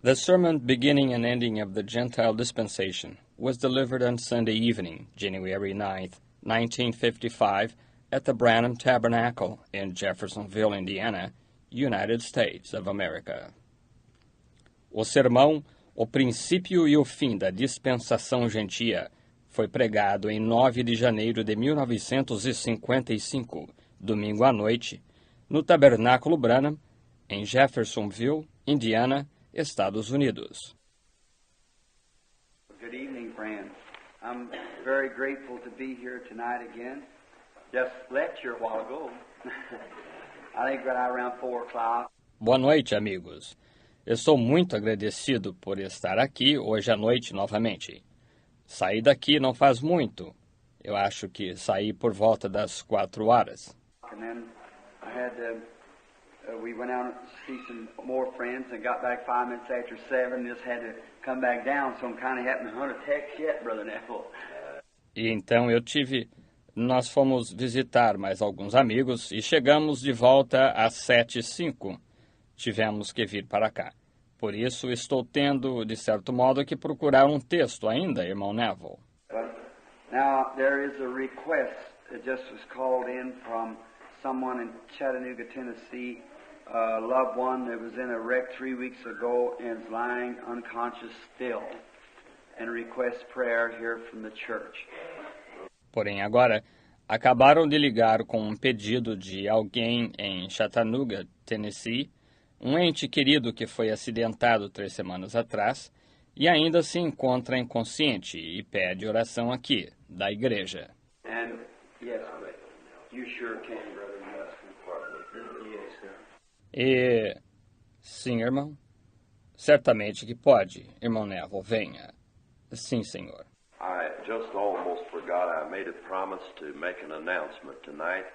The sermon beginning and ending of the Gentile dispensation was delivered on Sunday evening, January 9th, 1955, at the Branham Tabernacle in Jeffersonville, Indiana, United States of America. O sermão, O Princípio e o Fim da Dispensação Gentia, foi pregado em 9 de janeiro de 1955, domingo à noite, no Tabernáculo Branham, em Jeffersonville, Indiana, Estados Unidos. Good evening, friends. I'm very grateful to be here tonight again. Just left here a while ago. I think right around 4 o'clock. Boa noite, amigos. Eu sou muito agradecido por estar aqui hoje à noite novamente. Saí daqui não faz muito. Eu acho que saí por volta das 4 horas. And then I had we went out to see some more friends and got back 5 minutes after 7 and just had to come back down, so I'm kind of having to hunt a text yet, Brother Neville. E então nós fomos visitar mais alguns amigos e chegamos de volta às 7h05. Tivemos que vir para cá. Por isso estou tendo, de certo modo, que procurar um texto ainda, irmão Neville. But now there is a request that just was called in from someone in Chattanooga, Tennessee, a loved one that was in a wreck 3 weeks ago and is lying unconscious still, and requests prayer here from the church. Porém, agora, acabaram de ligar com um pedido de alguém em Chattanooga, Tennessee, um ente querido que foi acidentado 3 semanas atrás e ainda se encontra inconsciente e pede oração aqui, da igreja. And yes, you sure can, brother. Yes, sir. E, sim, irmão, certamente que pode, irmão Neville, venha. Sim, senhor. I just almost forgot I made a promise to make an announcement tonight.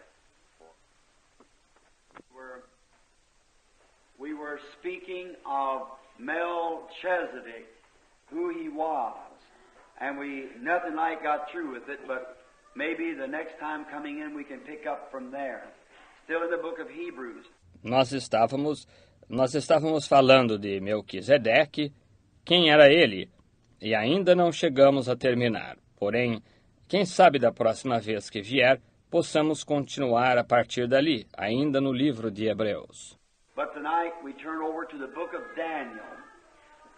We were speaking of Melchizedek, who he was, and we nothing like got through with it, but maybe the next time coming in we can pick up from there. Still in the book of Hebrews. Nós estávamos falando de Melquisedeque, quem era ele, e ainda não chegamos a terminar. Porém, quem sabe da próxima vez que vier, possamos continuar a partir dali, ainda no livro de Hebreus. But tonight we turn over to the book of Daniel.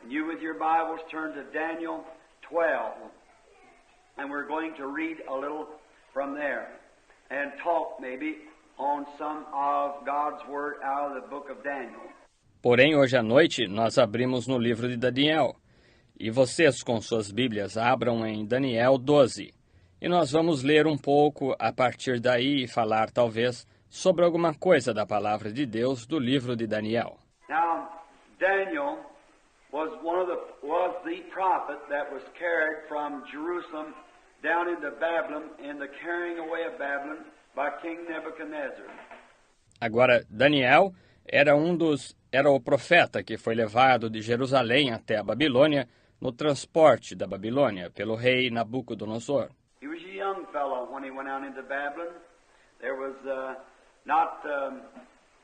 And you with your Bibles turn to Daniel 12. And we're going to read a little from there and talk maybe on some of God's Word out of the book of Daniel. Porém, hoje à noite, nós abrimos no livro de Daniel. E vocês, com suas Bíblias, abram em Daniel 12. E nós vamos ler um pouco a partir daí e falar, talvez, sobre alguma coisa da palavra de Deus do livro de Daniel. Now, Daniel was the prophet that was carried from Jerusalem down into Babylon in the carrying away of Babylon by King Nebuchadnezzar. Agora, Daniel era o profeta que foi levado de Jerusalém até a Babilônia no transporte da Babilônia pelo rei Nabucodonosor. He was a young fellow when he went out into Babylon. There was not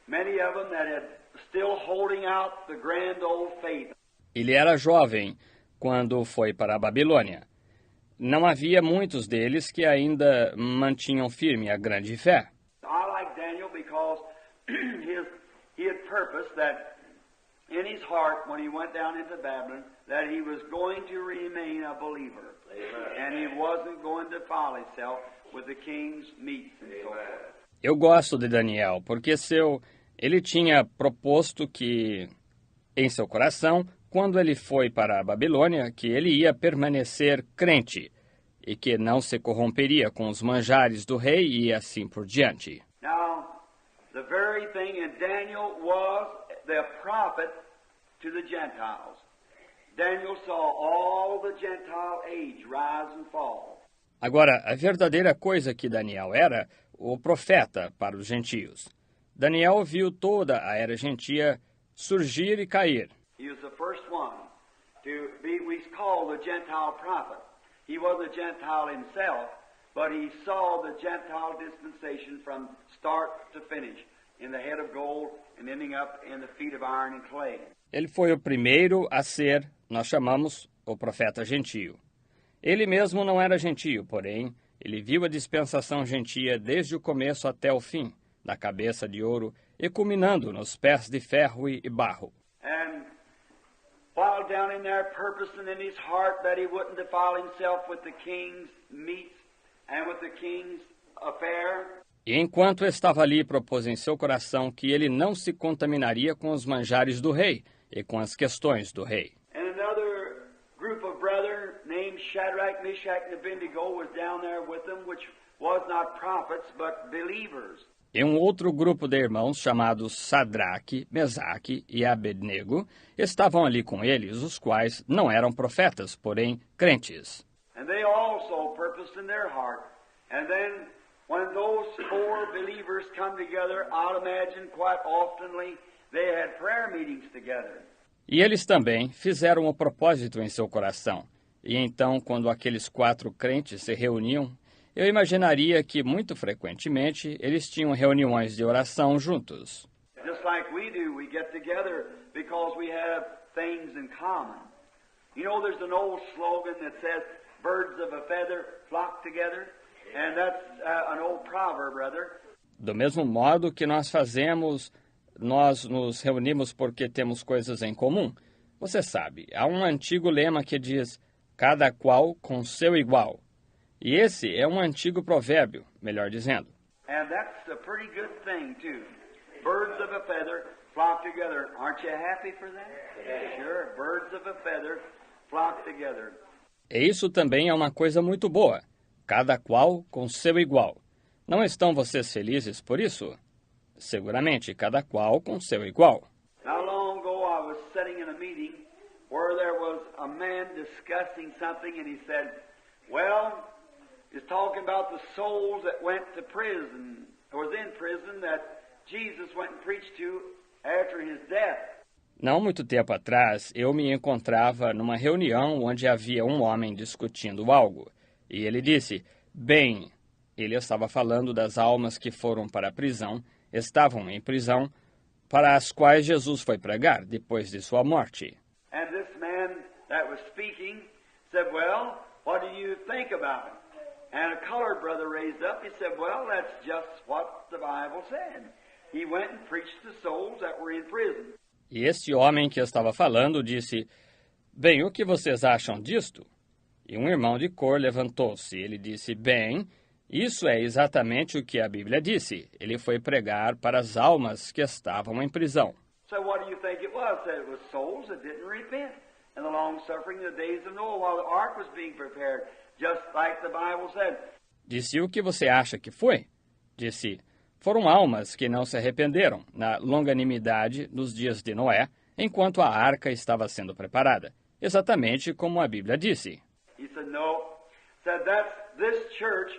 many of them that had still holding out the grand old faith. Ele era jovem quando foi para a Babilônia. Não havia muitos deles que ainda mantinham firme a grande fé. I like Daniel because he had purposed that in his heart when he went down into Babylon that he was going to remain a believer. Amen. And he wasn't going to defile himself with the king's meats and so forth. Eu gosto de Daniel porque ele tinha proposto que, em seu coração, quando ele foi para a Babilônia, que ele ia permanecer crente e que não se corromperia com os manjares do rei e assim por diante. Now, the very thing in Daniel was the prophet to the Gentiles. Daniel saw all the Gentile age rise and fall. Agora, a verdadeira coisa que Daniel era, o profeta para os gentios. Daniel viu toda a era gentia surgir e cair. He was the first one to be, we call the Gentile prophet. He was a Gentile himself, but he saw the Gentile dispensation from start to finish, in the head of gold and ending up in the feet of iron and clay. Ele foi o primeiro a ser, nós chamamos, o profeta gentio. Ele mesmo não era gentio, porém, ele viu a dispensação gentia desde o começo até o fim, da cabeça de ouro e culminando nos pés de ferro e barro. And while down in there purposing in his heart that he wouldn't defile himself with the king's meats and with the king's affair. E enquanto estava ali, propôs em seu coração que ele não se contaminaria com os manjares do rei e com as questões do rei. And another group of brethren named Shadrach, Meshach, and Abednego was down there with them, which was not prophets, but believers. E um outro grupo de irmãos, chamados Sadraque, Mesaque e Abednego, estavam ali com eles, os quais não eram profetas, porém crentes. And they also purposed in their heart. And then when those four believers come together, I'll imagine quite oftenly they had prayer meetings together. E eles também fizeram o propósito em seu coração. E então, quando aqueles 4 crentes se reuniam, eu imaginaria que, muito frequentemente, eles tinham reuniões de oração juntos. Just like we do, we get together because we have things in common. You know, there's an old slogan that says, birds of a feather flock together. And that's an old proverb, brother. Do mesmo modo que nós fazemos, nós nos reunimos porque temos coisas em comum. Você sabe, há um antigo lema que diz, cada qual com seu igual. E esse é um antigo provérbio, melhor dizendo. And that's a pretty good thing, too. Birds of a feather flock together. Aren't you happy for that? Sure, birds of a feather flock together. E isso também é uma coisa muito boa. Cada qual com seu igual. Não estão vocês felizes por isso? Seguramente, cada qual com seu igual. Not long ago I was sitting in a meeting where there was a man discussing something and he said, well, he's talking about the souls that went to prison, or was in prison, that Jesus went and preached to after his death. Não muito tempo atrás, eu me encontrava numa reunião onde havia um homem discutindo algo. E ele disse, bem, ele estava falando das almas que foram para a prisão, estavam em prisão, para as quais Jesus foi pregar depois de sua morte. And this man that was speaking said, well, what do you think about it? And a colored brother raised up, he said, well, that's just what the Bible said. He went and preached to souls that were in prison. E esse homem que estava falando disse, bem, o que vocês acham disto? E um irmão de cor levantou-se. Ele disse, bem, isso é exatamente o que a Bíblia disse. Ele foi pregar para as almas que estavam em prisão. So what do you think it was? That it was souls that didn't repent. And the long-suffering in the days of Noah while the ark was being prepared, just like the Bible said. Disse, o que você acha que foi? Disse, foram almas que não se arrependeram na longanimidade dos dias de Noé, enquanto a arca estava sendo preparada. Exatamente como a Bíblia disse. He said, no. Said that's this church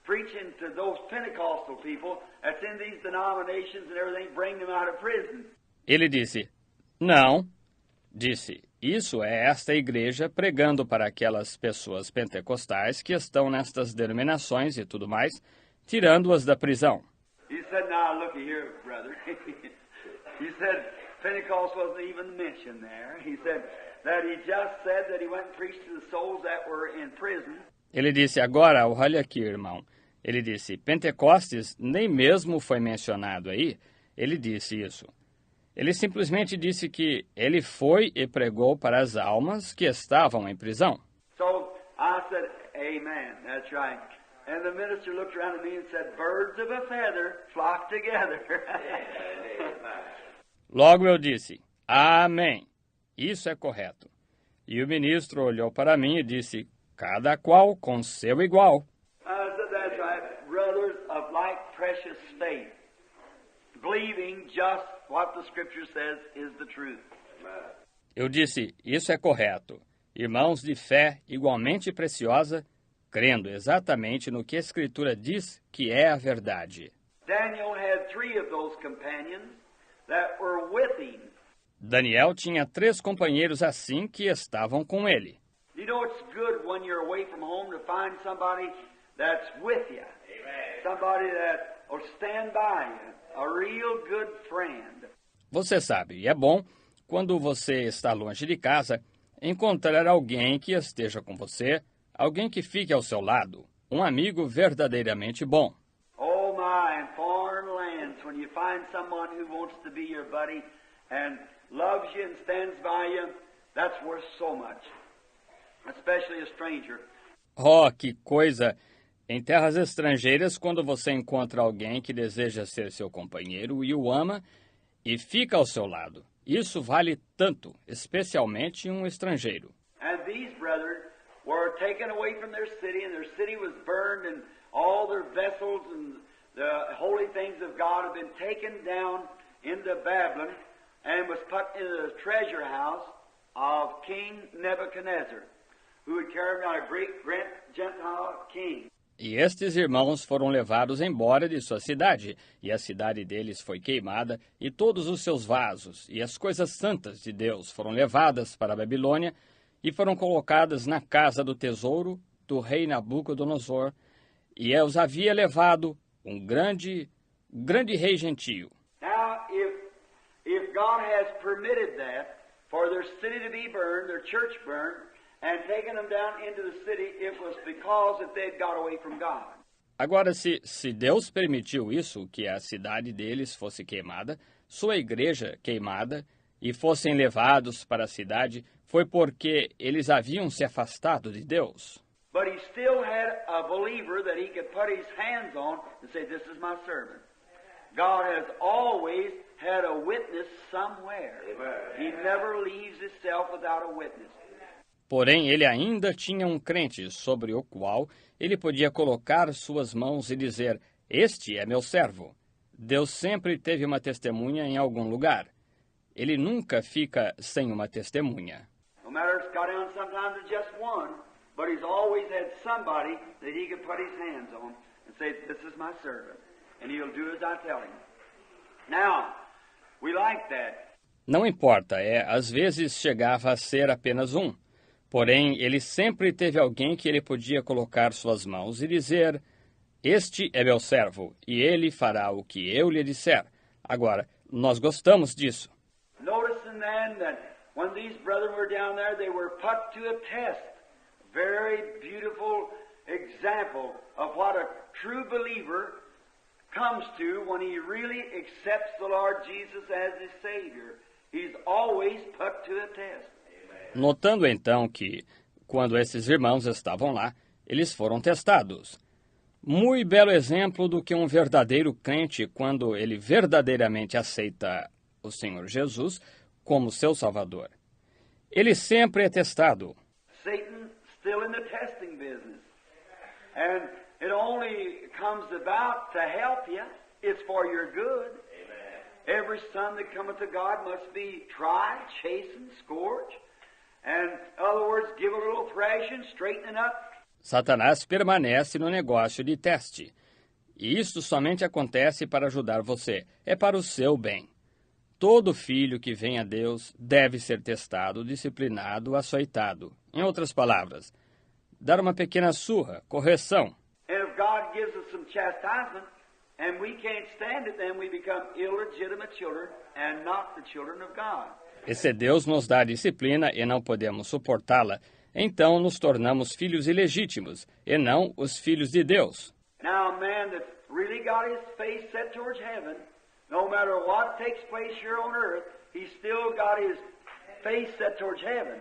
preaching to those Pentecostal people that's in these denominations and everything, bring them out of prison. Ele disse, não. Disse, isso é esta igreja pregando para aquelas pessoas pentecostais que estão nestas denominações e tudo mais, tirando-as da prisão. He said, now looky here, brother. He said, Pentecost wasn't even mentioned there. He said that he just said that he went and preached to the souls that were in prison. Ele disse, agora, olha aqui, irmão. Ele disse, Pentecostes nem mesmo foi mencionado aí. Ele disse isso. Ele simplesmente disse que ele foi e pregou para as almas que estavam em prisão. So I said, amen, that's right. And the minister looked around at me and said, birds of a feather flock together. Logo eu disse, amém, isso é correto. E o ministro olhou para mim e disse, cada qual com seu igual. I said, that's right, brothers of like precious faith, believing just what the Scripture says is the truth. Eu disse, isso é correto. Irmãos de fé igualmente preciosa, crendo exatamente no que a Escritura diz que é a verdade. Daniel had 3 of those companions that were with him. Daniel tinha 3 companheiros assim que estavam com ele. You know, it's good when you're away from home to find somebody that's with you. Amen. Somebody that will stand by you. A real good friend. Você sabe, e é bom quando você está longe de casa, encontrar alguém que esteja com você, alguém que fique ao seu lado, um amigo verdadeiramente bom. Oh my, in foreign lands, when you find someone who wants to be your buddy and loves you and stands by you, that's worth so much, especially a stranger. Oh, que coisa! Em terras estrangeiras, quando você encontra alguém que deseja ser seu companheiro e o ama e fica ao seu lado, isso vale tanto, especialmente um estrangeiro. And these brethren were taken away from their city, and their city was burned, and all their vessels and the holy things of God had been taken down into Babylon and was put into the treasure house of King Nebuchadnezzar, who had carried out a great Gentile king. E estes irmãos foram levados embora de sua cidade, e a cidade deles foi queimada, e todos os seus vasos e as coisas santas de Deus foram levadas para a Babilônia e foram colocadas na casa do tesouro do rei Nabucodonosor, e os havia levado um grande rei gentio. Now, if God has permitted that for their city to be burned, their church burned, and taken them down into the city, it was because that they'd got away from God. Agora, se Deus permitiu isso, que a cidade deles fosse queimada, sua igreja queimada, e fossem levados para a cidade, foi porque eles haviam se afastado de Deus. But he still had a believer that he could put his hands on and say, "This is my servant." God has always had a witness somewhere. Amen. He never leaves himself without a witness. Porém, ele ainda tinha um crente sobre o qual ele podia colocar suas mãos e dizer, este é meu servo. Deus sempre teve uma testemunha em algum lugar. Ele nunca fica sem uma testemunha. No matter if it's got down sometimes to just one, but he's always had somebody that he could put his hands on and say, "This is my servant," and he'll do as I tell him. Now, we like that. Não importa, às vezes chegava a ser apenas um. Porém, ele sempre teve alguém que ele podia colocar suas mãos e dizer, este é meu servo, e ele fará o que eu lhe disser. Agora, nós gostamos disso. Noticing then that when these brethren were down there, they were put to a test. Very beautiful example of what a true believer comes to when he really accepts the Lord Jesus as his Savior. He's always put to a test. Notando então que, quando esses irmãos estavam lá, eles foram testados. Muito belo exemplo do que um verdadeiro crente, quando ele verdadeiramente aceita o Senhor Jesus como seu Salvador. Ele sempre é testado. Satan still in the testing business. And it only comes about to help you. It's for your good. Amen. Every son that cometh to God must be tried, chastened, scourged. And, in other words, give a little thrashing, straightening up. Satanás permanece no negócio de teste. E isto somente acontece para ajudar você. É para o seu bem. Todo filho que vem a Deus deve ser testado, disciplinado, açoitado. Em outras palavras, dar uma pequena surra, correção. And if God gives us some chastisement, and we can't stand it, then we become illegitimate children and not the children of God. E se Deus nos dá disciplina e não podemos suportá-la, então nos tornamos filhos ilegítimos, e não os filhos de Deus. Now, a man that's really got his face set towards heaven, no matter what takes place here on earth, he's still got his face set towards heaven.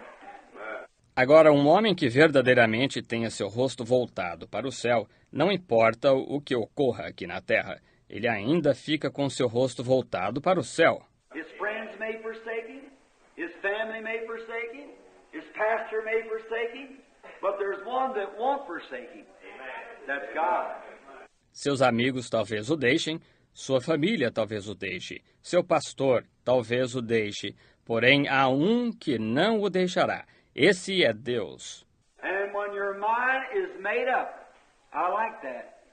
Agora, um homem que verdadeiramente tenha seu rosto voltado para o céu, não importa o que ocorra aqui na terra, ele ainda fica com seu rosto voltado para o céu. His friends may forsake him, his family may forsake him, his pastor may forsake him, but there's one that won't forsake him. That's God. Seus amigos talvez o deixem, sua família talvez o deixe, seu pastor talvez o deixe, porém há um que não o deixará. Esse é Deus. And when your mind is made up, I like that.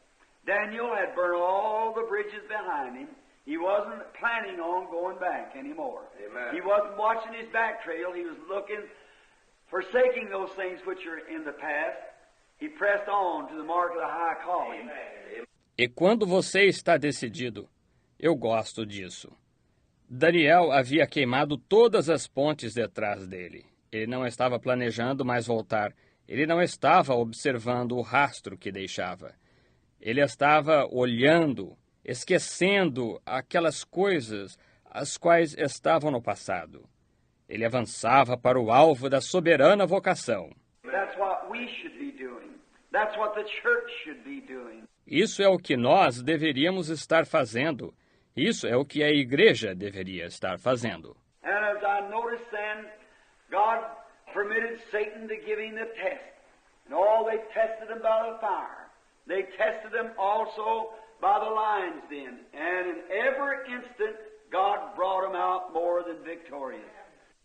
Daniel had burned all the bridges behind him. He wasn't planning on going back anymore. Amen. He wasn't watching his back trail. He was looking, forsaking those things which are in the past. He pressed on to the mark of the high calling. E quando você está decidido, eu gosto disso. Daniel havia queimado todas as pontes detrás dele. Ele não estava planejando mais voltar. Ele não estava observando o rastro que deixava. Ele estava olhando, esquecendo aquelas coisas as quais estavam no passado. Ele avançava para o alvo da soberana vocação. That's what we should be doing. That's what the church should be doing. Isso é o que nós deveríamos estar fazendo. Isso é o que a igreja deveria estar fazendo. And as I noticed then, God permitted Satan to give him the test. And all they tested him by the fire. They tested him also by the lion's den. And in every instant, God brought him out more than victorious.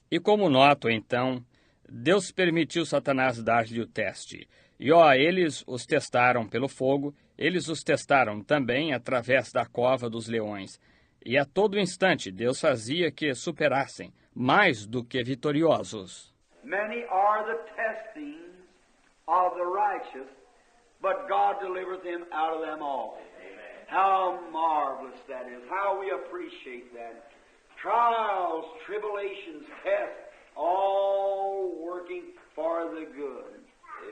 E como noto, então, Deus permitiu Satanás dar-lhe o teste. E, eles os testaram pelo fogo, eles os testaram também através da cova dos leões. E a todo instante, Deus fazia que superassem, mais do que vitoriosos. Many are the testings of the righteous, but God delivereth him out of them all. Amen. How marvelous that is. How we appreciate that. Trials, tribulations, tests, all working for the good.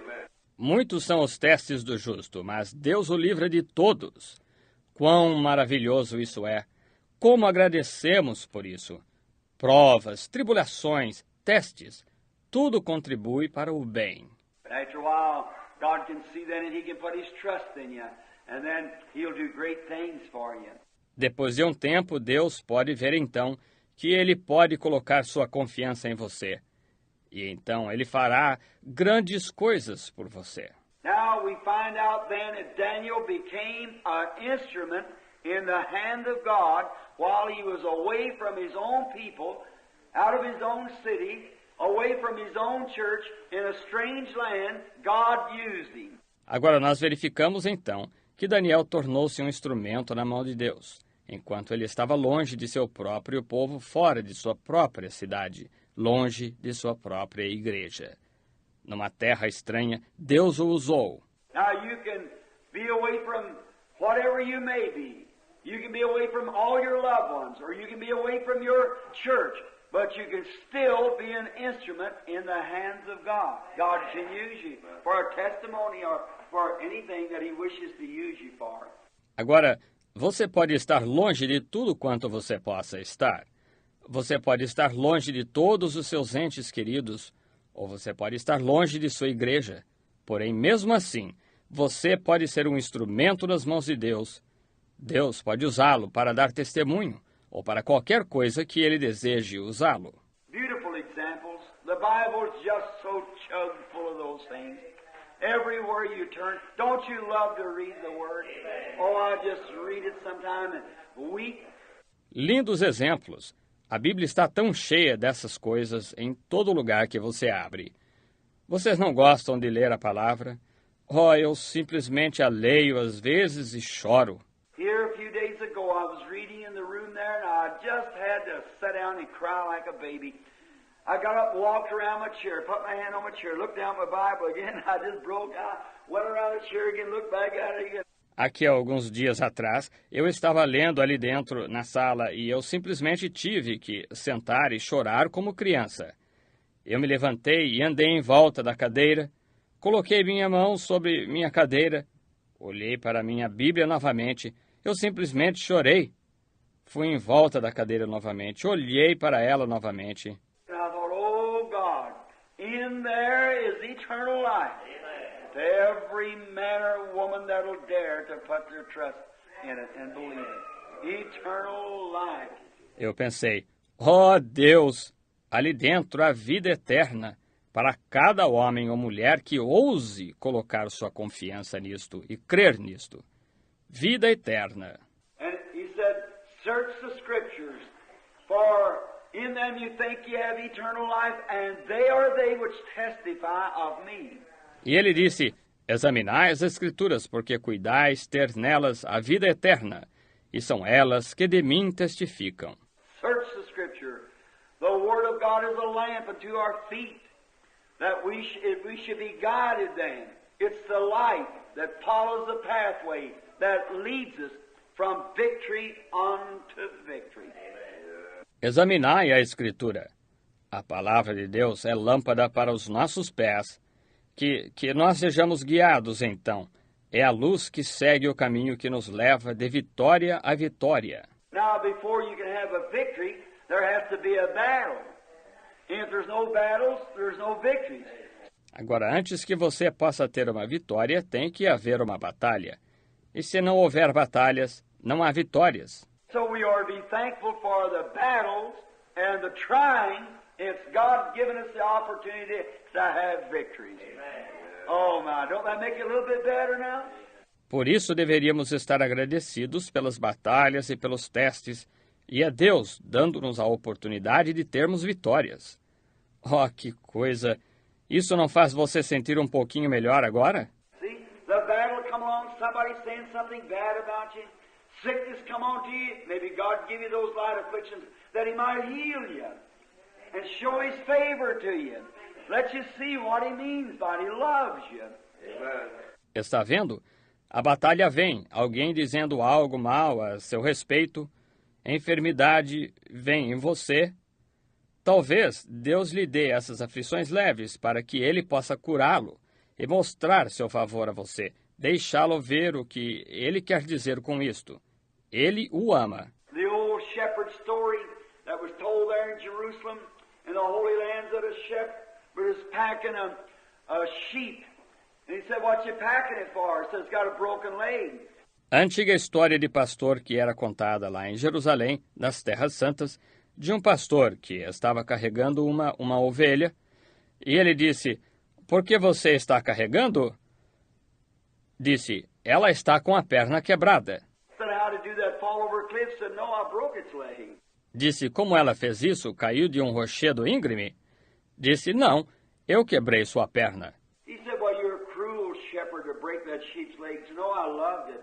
Amen. Muitos são os testes do justo, mas Deus o livra de todos. Quão maravilhoso isso é! Como agradecemos por isso! Provas, tribulações, testes, tudo contribui para o bem. After a while, God can see then and He can put His trust in you, and then He'll do great things for you. Depois de um tempo, Deus pode ver então que Ele pode colocar sua confiança em você. E então Ele fará grandes coisas por você. Now we find out then that Daniel became an instrument in the hand of God while he was away from his own people, out of his own city, away from his own church, in a strange land. God used him. Agora nós verificamos então que Daniel tornou-se um instrumento na mão de Deus, enquanto ele estava longe de seu próprio povo, fora de sua própria cidade, longe de sua própria igreja. Numa terra estranha, Deus o usou. Now you can be away from whatever you may be. You can be away from all your loved ones, or you can be away from your church, but you can still be an instrument in the hands of God. God can use you for a testimony or for anything that He wishes to use you for. Agora, você pode estar longe de tudo quanto você possa estar. Você pode estar longe de todos os seus entes queridos, ou você pode estar longe de sua igreja. Porém, mesmo assim, você pode ser um instrumento nas mãos de Deus. Deus pode usá-lo para dar testemunho, ou para qualquer coisa que Ele deseje usá-lo. Beautiful examples. The Bible's just so chugged full of those things. Everywhere you turn, don't you love to read the Word? Oh, I just read it sometime and weep. Lindos exemplos. A Bíblia está tão cheia dessas coisas em todo lugar que você abre. Vocês não gostam de ler a palavra? Eu simplesmente a leio às vezes e choro. Here a few days ago I was reading in the room there and I just had to sit down and cry like a baby. I got up and walked around my chair, put my hand on my chair, looked down at my Bible again. I just broke out, went around the chair again, looked back at it again. Aqui, há alguns dias atrás, eu estava lendo ali dentro, na sala, e eu simplesmente tive que sentar e chorar como criança. Eu me levantei e andei em volta da cadeira, coloquei minha mão sobre minha cadeira, olhei para minha Bíblia novamente, eu simplesmente chorei. Fui em volta da cadeira novamente, olhei para ela novamente. And I thought, oh God, in there is eternal life. To every man or woman that'll dare to put their trust in it and believe it. Eternal life. Eu pensei, Deus, ali dentro há vida eterna para cada homem ou mulher que ouse colocar sua confiança nisto e crer nisto. Vida eterna. And he said, search the scriptures, for in them you think you have eternal life, and they are they which testify of me. E ele disse, examinai as Escrituras, porque cuidais ter nelas a vida eterna, e são elas que de mim testificam. Search the Scripture. The Word of God is a lamp unto our feet, that we should be guided then. It's the light that follows the pathway that leads us from victory unto victory. Examinai a Escritura. A palavra de Deus é lâmpada para os nossos pés. Que nós sejamos guiados, então. É a luz que segue o caminho que nos leva de vitória a vitória. Now, before you can have a victory, there has to be a battle. And if there's no battles, there's no victories. Agora, antes que você possa ter uma vitória, tem que haver uma batalha. E se não houver batalhas, não há vitórias. So we are to be thankful for the battles and the trying. It's God giving us the opportunity to have victories. Oh my, don't that make it a little bit better now? Por isso deveríamos estar agradecidos pelas batalhas e pelos testes, e a Deus dando-nos a oportunidade de termos vitórias. Oh, que coisa! Isso não faz você sentir um pouquinho melhor agora? See, the battle come along, somebody saying something bad about you. Sickness come on to you. Maybe God give you those light afflictions that He might heal you and show His favor to you. Let you see what He means by it. He loves you. Amen. Está vendo? A batalha vem, alguém dizendo algo mal a seu respeito, a enfermidade vem em você. Talvez Deus lhe dê essas aflições leves para que Ele possa curá-lo e mostrar seu favor a você, deixá-lo ver o que Ele quer dizer com isto. Ele o ama. The old shepherd story that was told there in Jerusalem, in the Holy Lands, that a shepherd was packing a sheep. And he said, "What you packing it for?" He said, "It's got a broken leg." A antiga história de pastor que era contada lá em Jerusalém, nas Terras Santas, de um pastor que estava carregando uma ovelha, e ele disse, "Por que você está carregando?" Disse, "Ela está com a perna quebrada." Said, "How to do that? Fall over a cliff?" Said, "No, I broke its leg." Disse, "Como ela fez isso? Caiu de um rochedo íngreme?" Disse, "Não, eu quebrei sua perna." He said, "Well, you're a cruel shepherd to break that sheep's leg." He said, "No, I loved it."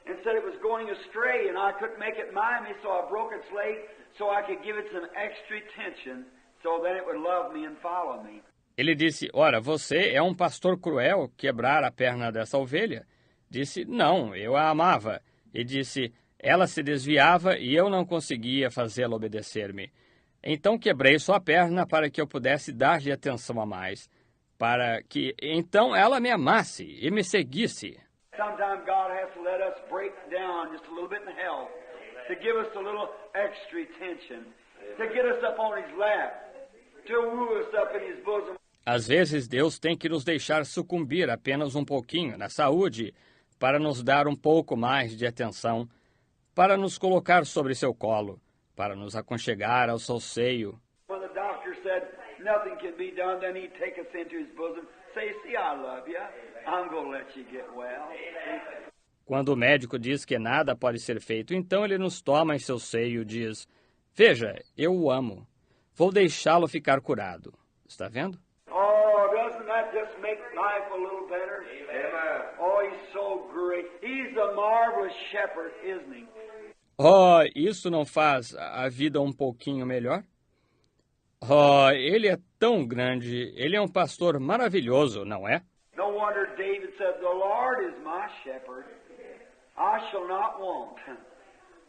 And said it was going astray, and I couldn't make it mind me, so I broke its leg so I could give it some extra attention, so then it would love me and follow me. Ele disse, "Ora, você é um pastor cruel quebrar a perna dessa ovelha?" Disse, "Não, eu a amava." E disse, "Ela se desviava e eu não conseguia fazê-la obedecer-me. Então quebrei sua perna para que eu pudesse dar-lhe atenção a mais, para que então ela me amasse e me seguisse." Sometimes God has to let us break down just a little bit in health to give us a little extra attention, to get us up on His lap, to woo us up in His bosom. Às vezes Deus tem que nos deixar sucumbir apenas um pouquinho na saúde para nos dar um pouco mais de atenção, para nos colocar sobre seu colo, para nos aconchegar ao seu seio. When the doctor said nothing can be done, then He'd take us into His bosom, say, "See, I love you. I'm going to let you get well." Quando o médico diz que nada pode ser feito, então ele nos toma em seu seio e diz, "Veja, eu o amo. Vou deixá-lo ficar curado." Está vendo? Oh, doesn't that just make life a little better? Amen. Oh, He's so great. He's a marvelous shepherd, isn't He? Oh, isso não faz a vida um pouquinho melhor? Oh, ele é tão grande, ele é um pastor maravilhoso, não é? No wonder David said, "The Lord is my shepherd. I shall not want."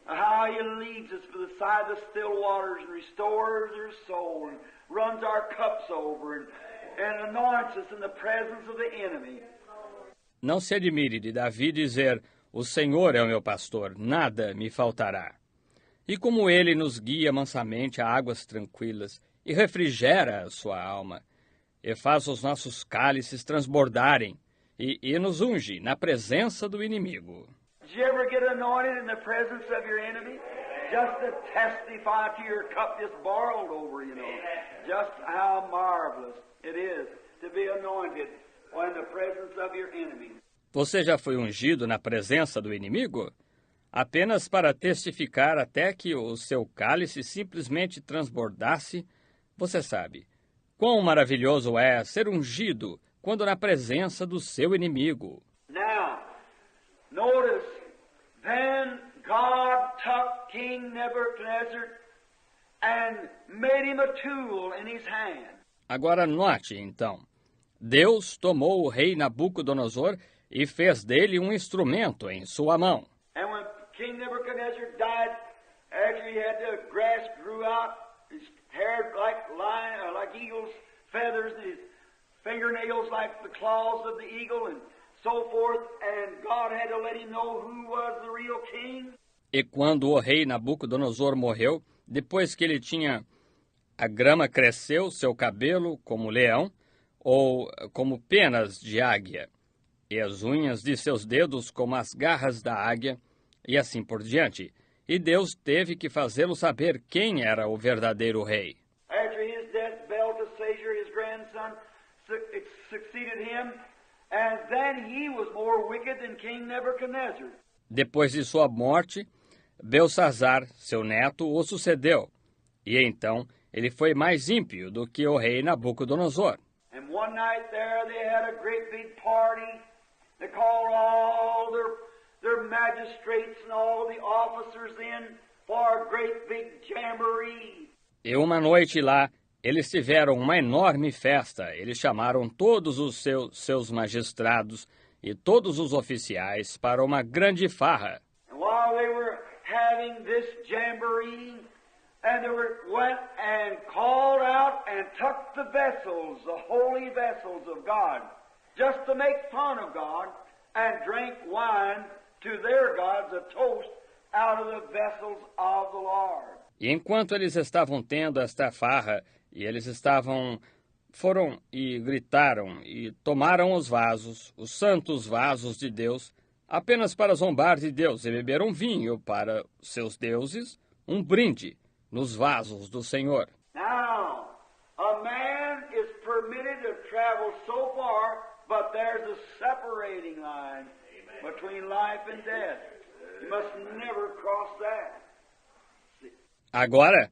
How He leads us to the side of the still waters and restores our soul and runs our cups over and anoints us in the presence of the enemy. Não se admire de Davi dizer, "O Senhor é o meu pastor, nada me faltará." E como ele nos guia mansamente a águas tranquilas e refrigera a sua alma, e faz os nossos cálices transbordarem, e nos unge na presença do inimigo. Did you ever get anointed in the presence of your enemy? Just to testify to your cup just boiled over, you know. Just how marvelous it is to be anointed in the presence of your enemy. Você já foi ungido na presença do inimigo? Apenas para testificar até que o seu cálice simplesmente transbordasse? Você sabe, quão maravilhoso é ser ungido quando na presença do seu inimigo. Now, notice, then God took King Nebuchadnezzar and made him a tool in his hand. Agora note, então, Deus tomou o rei Nabucodonosor e fez dele um instrumento em sua mão. And when King Nebuchadnezzar died, After he had the grass grew out, his hair like eagle's feathers, and his fingernails like the claws of the eagle, and so forth, and God had to let him know who was the real king. E quando o rei Nabucodonosor morreu, depois que ele tinha a grama cresceu, seu cabelo como leão, ou como penas de águia, e as unhas de seus dedos como as garras da águia, e assim por diante. E Deus teve que fazê-lo saber quem era o verdadeiro rei. After his death, Belteshazzar, his grandson, succeeded him, and then he was more wicked than King Nebuchadnezzar. Depois de sua morte, Belsazar, seu neto, o sucedeu, e então ele foi mais ímpio do que o rei Nabucodonosor. And one night there they had a great big party. They called all their magistrates and all the officers in for a great big jamboree. E uma noite lá, eles tiveram uma enorme festa. Eles chamaram todos os seus magistrados e todos os oficiais para uma grande farra. And while they were having this jamboree, and they went and called out and took the vessels, the holy vessels of God, just to make fun of God, and drank wine to their gods, a toast out of the vessels of the Lord. E enquanto eles estavam tendo esta farra, e eles foram e gritaram e tomaram os vasos, os santos vasos de Deus, apenas para zombar de Deus, e beberam vinho para seus deuses, um brinde nos vasos do Senhor. Now, a man is permitted to travel so far, but there's a separating line between life and death. You must never cross that. Agora,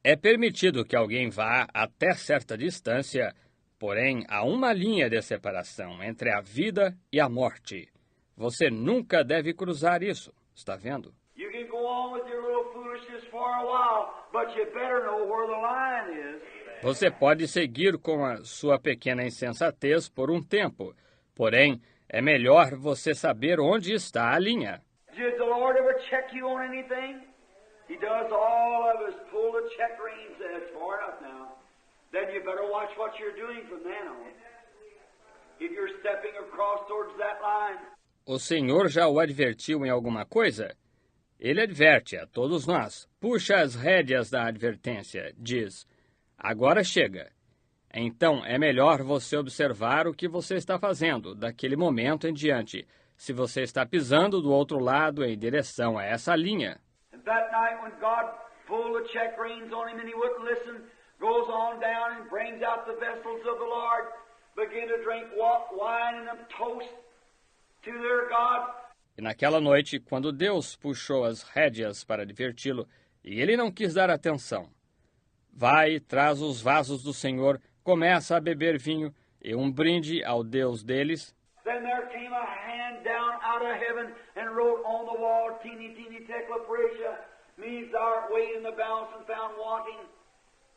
é permitido que alguém vá até certa distância, porém há uma linha de separação entre a vida e a morte. Você nunca deve cruzar isso, está vendo? You can go on with your little foolishness for a while, but you better know where the line is. Você pode seguir com a sua pequena insensatez por um tempo, porém é melhor você saber onde está a linha. Did the Lord ever check you on anything? He does all of us pull the check reins. That's far enough now. Then you better watch what you're doing from then on. If you're stepping across towards that line. O Senhor já o advertiu em alguma coisa? Ele adverte a todos nós. Puxa as rédeas da advertência. Diz, agora chega. Então é melhor você observar o que você está fazendo daquele momento em diante, se você está pisando do outro lado em direção a essa linha. And that night when God pulled the check reins on him and he wouldn't listen, goes on down and brings out the vessels of the Lord, begin to drink wine and toast to their God. E naquela noite, quando Deus puxou as rédeas para adverti-lo, e ele não quis dar atenção, vai, traz os vasos do Senhor, começa a beber vinho e um brinde ao Deus deles. Then there came a hand down out of heaven and wrote on the wall, teeny, teeny, tekla prasia, means thou art weighed in the balance and found wanting.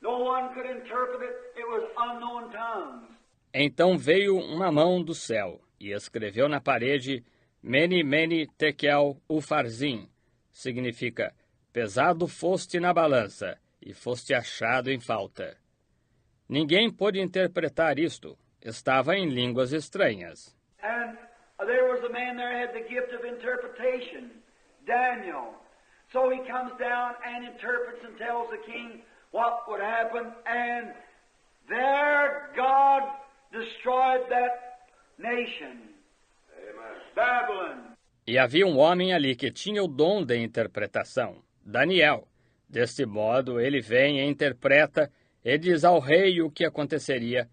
No one could interpret it. It was unknown tongues. Então veio uma mão do céu e escreveu na parede, Mene, Mene, Tekel, Ufarzim. Significa, pesado foste na balança e foste achado em falta. Ninguém pôde interpretar isto. Estava em línguas estranhas. And there was a man there had the gift of interpretation, Daniel. So he comes down and interprets and tells the king what would happen. And there God destroyed that nation, Babylon. E havia um homem ali que tinha o dom de interpretação, Daniel. Deste modo, ele vem e interpreta e diz ao rei o que aconteceria.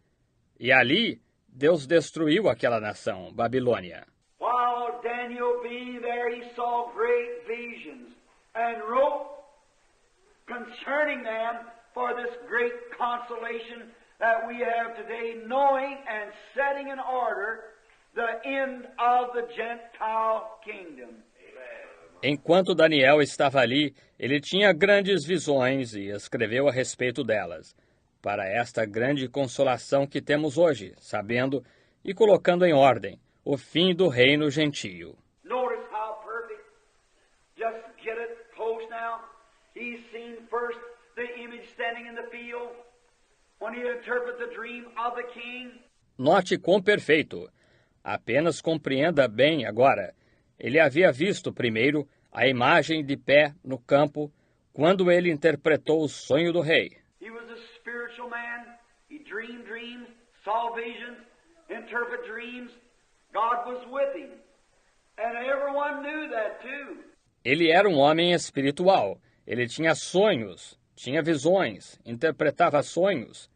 E ali, Deus destruiu aquela nação, Babilônia. While Daniel being there, he saw great visions and wrote concerning them for this great consolation that we have today, knowing and setting in order the end of the Gentile kingdom. Enquanto Daniel estava ali, ele tinha grandes visões e escreveu a respeito delas, para esta grande consolação que temos hoje, sabendo e colocando em ordem o fim do reino gentio. Notice how perfect. Just get it close now. He's seen first the image standing in the field when he interprets the dream of the king. Note quão perfeito. Apenas compreenda bem agora. Ele havia visto primeiro a imagem de pé no campo quando ele interpretou o sonho do rei. He was a spiritual man. He dreamed dreams, saw visions, interpreted dreams. God was with him. And everyone knew that too. Ele era um homem espiritual. Ele tinha sonhos, tinha visões, interpretava sonhos.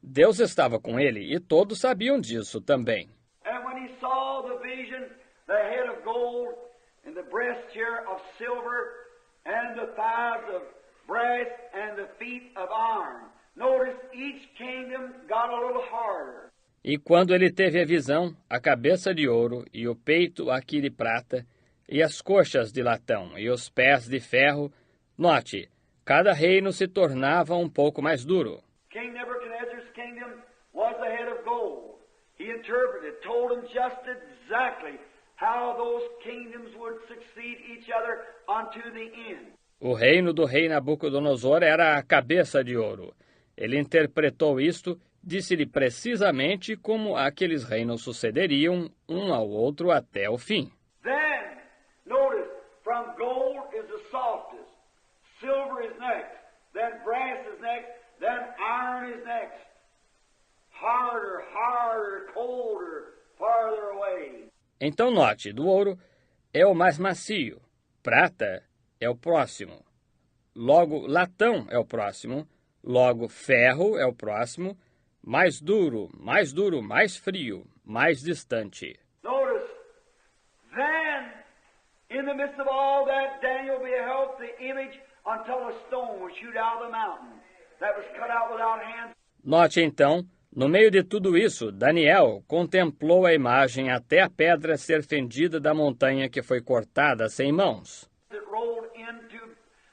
Deus estava com ele e todos sabiam disso também. And when he saw the vision, the head of gold and the breast here of silver and the thighs of brass and the feet of iron. Notice each kingdom got a little harder. E quando ele teve a visão, a cabeça de ouro e o peito aqui de prata e as coxas de latão e os pés de ferro, note, cada reino se tornava um pouco mais duro. King Nebuchadnezzar's kingdom was the head of gold. He interpreted, told him just exactly how those kingdoms would succeed each other unto the end. O reino do rei Nabucodonosor era a cabeça de ouro. Ele interpretou isto, disse-lhe precisamente como aqueles reinos sucederiam um ao outro até o fim. Then, notice, from gold is the softest, silver is next, then brass is next, then iron is next. Harder, harder, colder, farther away. Então note, do ouro é o mais macio, prata é o próximo, logo latão é o próximo, logo ferro é o próximo, mais duro, mais frio, mais distante. Notice, then, in the midst of all that, Daniel beheld the image until a stone was shoot out of the mountain that was cut out without hands. Note então, no meio de tudo isso, Daniel contemplou a imagem até a pedra ser fendida da montanha que foi cortada sem mãos. It rolled into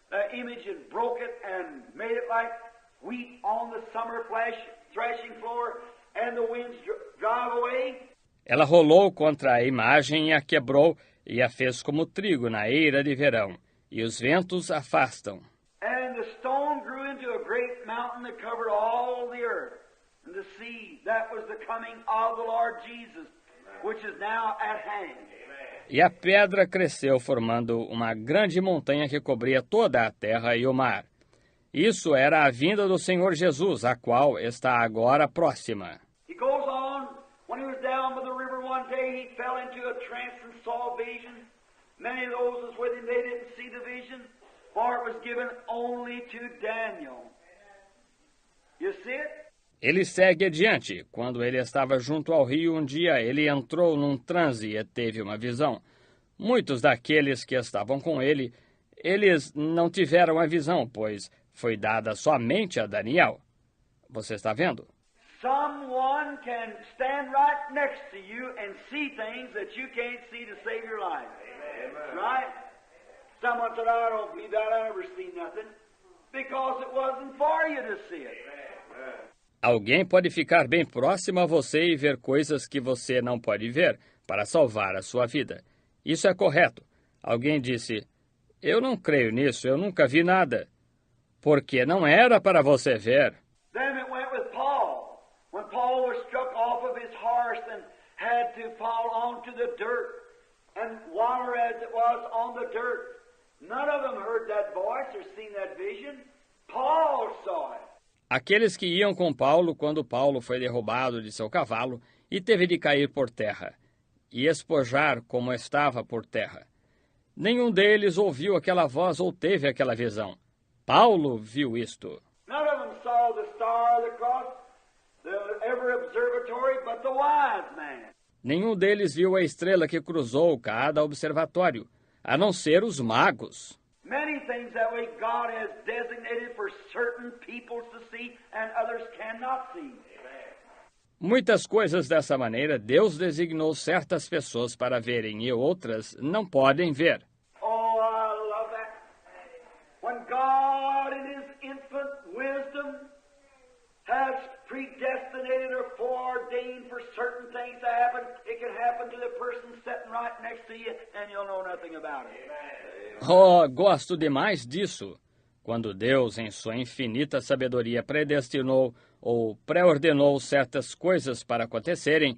the image and broke it and made it like wheat on the summer threshing floor, and the winds drive away. Ela rolou contra a imagem e a quebrou e a fez como trigo na eira de verão, e os ventos afastam. And the stone grew into a great mountain that covered all the earth. And the sea, that was the coming of the Lord Jesus, which is now at hand. E a pedra cresceu, formando uma grande montanha que cobria toda a terra e o mar. Isso era a vinda do Senhor Jesus, a qual está agora próxima. He goes on, when he was down by the river one day, he fell into a trance and saw a vision. Many of those was with him, they didn't see the vision, for it was given only to Daniel. You see it? Ele segue adiante. Quando ele estava junto ao rio, um dia ele entrou num transe e teve uma visão. Muitos daqueles que estavam com ele, eles não tiveram a visão, pois foi dada somente a Daniel. Você está vendo? Someone can stand right next to you and see things that you can't see to save your life. Amen. Right? Someone said, I don't believe that. I never seen nothing. Because it wasn't for you to see it. Amen. Alguém pode ficar bem próximo a você e ver coisas que você não pode ver para salvar a sua vida. Isso é correto. Alguém disse, eu não creio nisso, eu nunca vi nada. Porque não era para você ver. Then it went with Paul. When Paul was struck off of his horse and had to fall onto the dirt and water as it was on the dirt. None of them heard that voice or seen that vision. Paul saw it. Aqueles que iam com Paulo quando Paulo foi derrubado de seu cavalo e teve de cair por terra e espojar como estava por terra. Nenhum deles ouviu aquela voz ou teve aquela visão. Paulo viu isto. None of them saw the star that crossed every observatory but the wise man. Nenhum deles viu a estrela que cruzou cada observatório, a não ser os magos. Many things that way God has designated for certain people to see and others cannot see. Muitas coisas dessa maneira Deus designou certas pessoas para verem e outras não podem ver. Oh, I love that. When God in His infinite wisdom has predestinated or foreordained for certain things to happen, it can happen to the person sitting right next to you and you'll know nothing about it. Oh, gosto demais disso. Quando Deus, em sua infinita sabedoria, predestinou ou pré-ordenou certas coisas para acontecerem,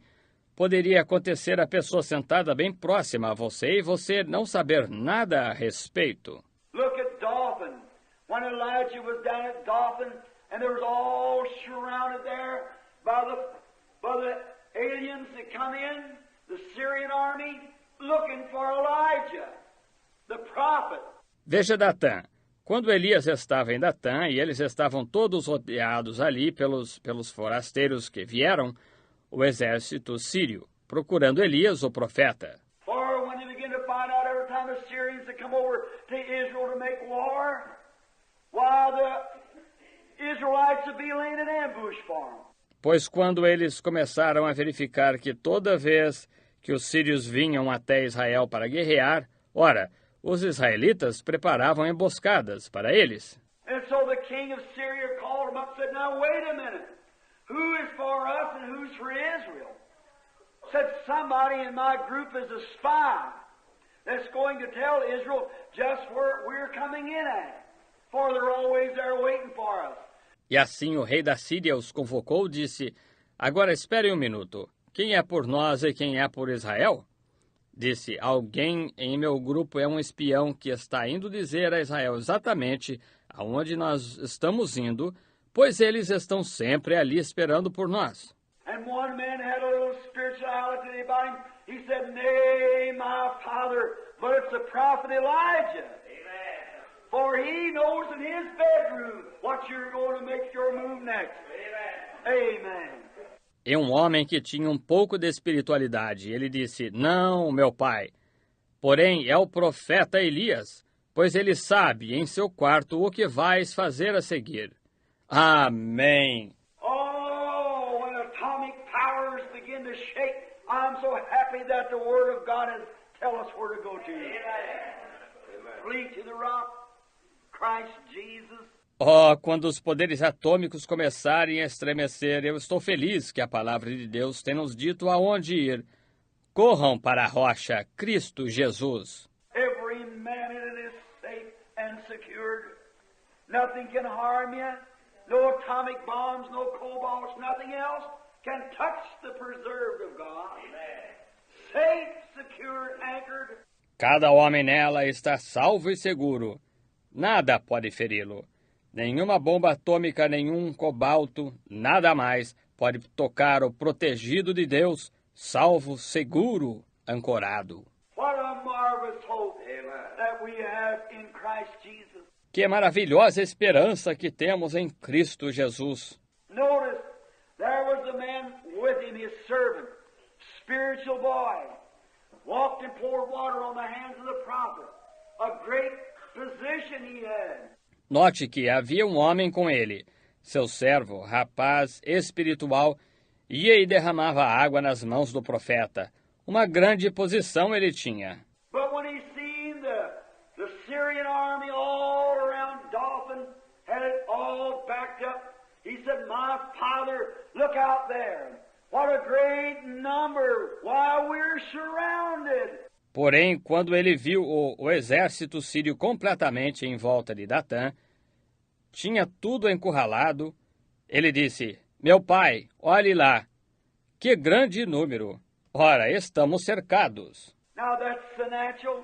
poderia acontecer a pessoa sentada bem próxima a você e você não saber nada a respeito. Look at Dothan. When Elijah was down at Dothan, and there was all surrounded there by the aliens that come in, the Syrian army, looking for Elijah, the prophet. Veja Datã. Quando Elias estava em Datã, e eles estavam todos rodeados ali pelos forasteiros que vieram, o exército sírio, procurando Elias, o profeta. For when they begin to find out every time the Syrians that come over to Israel to make war, while the Israelites would be laying an ambush for them. Pois quando eles começaram a verificar que toda vez que os sírios vinham até Israel para guerrear, ora, os israelitas preparavam emboscadas para eles. And so the king of Syria called him up and said, "Now wait a minute. Who is for us and who's for Israel?" Said, "Somebody in my group is a spy that's going to tell Israel just where we're coming in at. For they're always there waiting for us." E assim o rei da Síria os convocou e disse, agora espere um minuto, quem é por nós e quem é por Israel? Disse, alguém em meu grupo é um espião que está indo dizer a Israel exatamente aonde nós estamos indo, pois eles estão sempre ali esperando por nós. And one man had a little spirituality about him. He said, "Nay, my father, but it's the prophet Elijah. Amen. For he knows in his bedroom what you're going to make your move next." Amen. Amen. E um homem que tinha um pouco de espiritualidade, ele disse, não, meu pai, porém é o profeta Elias, pois ele sabe em seu quarto o que vais fazer a seguir. Amém. Oh, when atomic powers begin to shake, I'm so happy that the Word of God has tell us where to go to. Amen. Flee to the rock, Christ Jesus. Oh, quando os poderes atômicos começarem a estremecer, eu estou feliz que a palavra de Deus tem nos dito aonde ir. Corram para a rocha, Cristo Jesus. Every man in it is safe and secured. Nothing can harm you. No atomic bombs, no cobalts, nothing else can touch the preserved of God. Safe, secure, anchored. Cada homem nela está salvo e seguro. Nada pode feri-lo. Nenhuma bomba atômica, nenhum cobalto, nada mais pode tocar o protegido de Deus, salvo, seguro, ancorado. What a marvelous hope that we have in Christ Jesus. Que maravilhosa esperança que temos em Cristo Jesus. Notice, there was a man with him, his servant, spiritual boy, walked and poured water on the hands of the prophet. A great position he had. Note que havia um homem com ele, seu servo, rapaz espiritual, ia e derramava água nas mãos do profeta. Uma grande posição ele tinha. But when he seen the Syrian army all around Dothan, had it all backed up, he said, "My father, look out there. What a great number. Why, we're surrounded." Porém, quando ele viu o exército sírio completamente em volta de Datã, tinha tudo encurralado, ele disse, meu pai, olhe lá, que grande número. Ora, estamos cercados. Now that's the natural.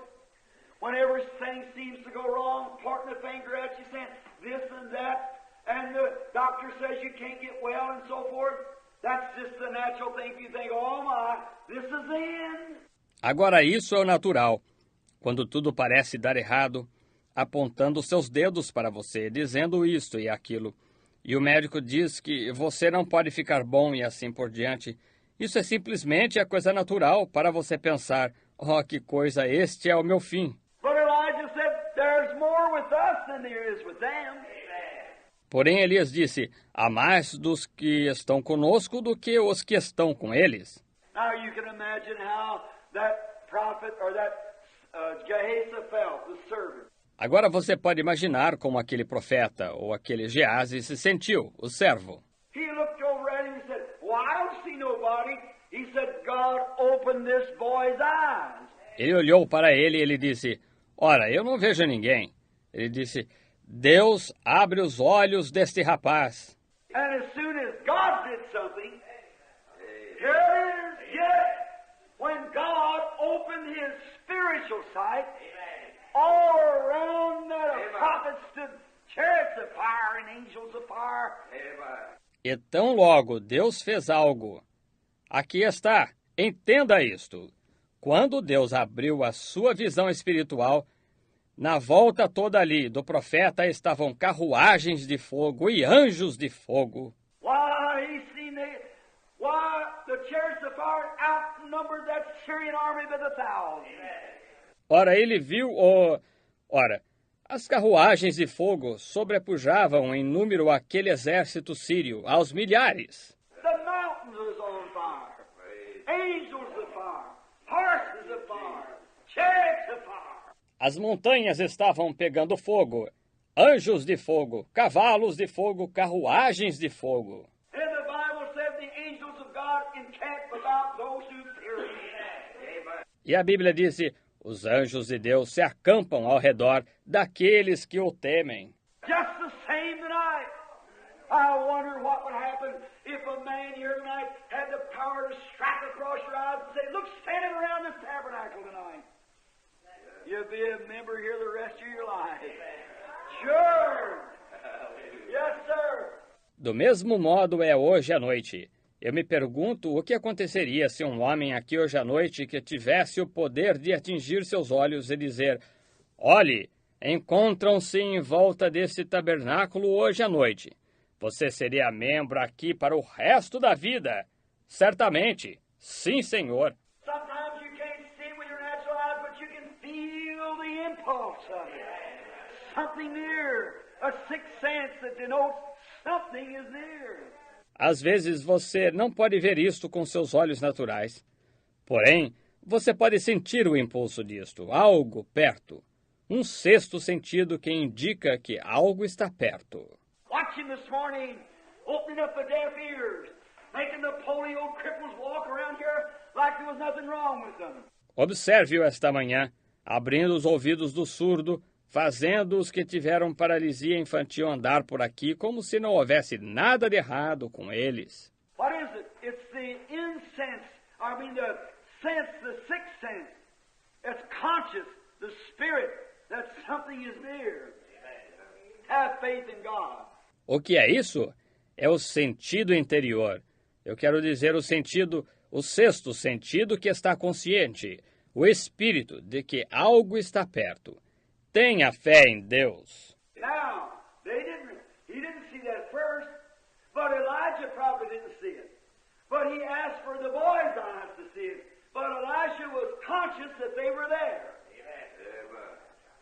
Whenever things seems to go wrong, pointing the finger at you, saying this and that, and the doctor says you can't get well and so forth, that's just the natural thing. You think, oh my, this is the end. Agora isso é o natural. Quando tudo parece dar errado, apontando seus dedos para você, dizendo isto e aquilo, e o médico diz que você não pode ficar bom e assim por diante, isso é simplesmente a coisa natural para você pensar, oh, que coisa, este é o meu fim. But Elijah said, there's more with us than there is with them. Porém, Elias disse, há mais dos que estão conosco do que os que estão com eles. Now you can imagine how that prophet or that Gehazi felt, the servant. Agora você pode imaginar como aquele profeta ou aquele Geazi se sentiu, o servo. He looked over at him and said, well, I don't see nobody. He said, God opened this boy's eyes. Ele olhou para ele e ele disse, ora, eu não vejo ninguém. Ele disse, Deus abre os olhos deste rapaz. And as soon as God did something, here it is yet. When God opened his spiritual sight, all around that a prophet stood chariots of fire and angels of fire. E tão logo Deus fez algo. Aqui está, entenda isto. Quando Deus abriu a sua visão espiritual, na volta toda ali do profeta estavam carruagens de fogo e anjos de fogo. The chariots of fire outnumbered that Syrian army by the thousands. Ora, ele viu as carruagens de fogo sobrepujavam em número aquele exército sírio aos milhares. The mountains was on fire. Angels of fire. Horses of fire. Chariots of fire. As montanhas estavam pegando fogo. Anjos de fogo, cavalos de fogo, carruagens de fogo. E a Bíblia diz: os anjos de Deus se acampam ao redor daqueles que o temem. Just the same tonight. I wonder what would happen if a man here tonight had the power to strike across your eyes and say, look, standing around this tabernacle tonight. You'll be a member here the rest of your life. Sure. Yes, sir. Do mesmo modo é hoje à noite. Eu me pergunto o que aconteceria se um homem aqui hoje à noite que tivesse o poder de atingir seus olhos e dizer: olhe, encontram-se em volta desse tabernáculo hoje à noite. Você seria membro aqui para o resto da vida. Certamente. Sim, Senhor. Sometimes you can't see with your natural eyes, but you can feel the impulse of it. Something near. A sixth sense that denotes something is near. Às vezes você não pode ver isto com seus olhos naturais. Porém, você pode sentir o impulso disto, algo perto. Um sexto sentido que indica que algo está perto. Watch him this morning, opening up the deaf ears, making the polio cripples walk around here like there was nothing wrong with them. Observe-o esta manhã, abrindo os ouvidos do surdo, fazendo os que tiveram paralisia infantil andar por aqui como se não houvesse nada de errado com eles. What is it? It's the incense, the sense, the sixth sense. It's conscious, the spirit, that something is near. Have faith in God. O que é isso? É o sentido interior. Eu quero dizer o sexto sentido que está consciente, o espírito de que algo está perto. Tenha fé em Deus. Now, he didn't see that first, but Elijah probably didn't see it. But he asked for the boys' eyes to see it. But Elisha was conscious that they were there.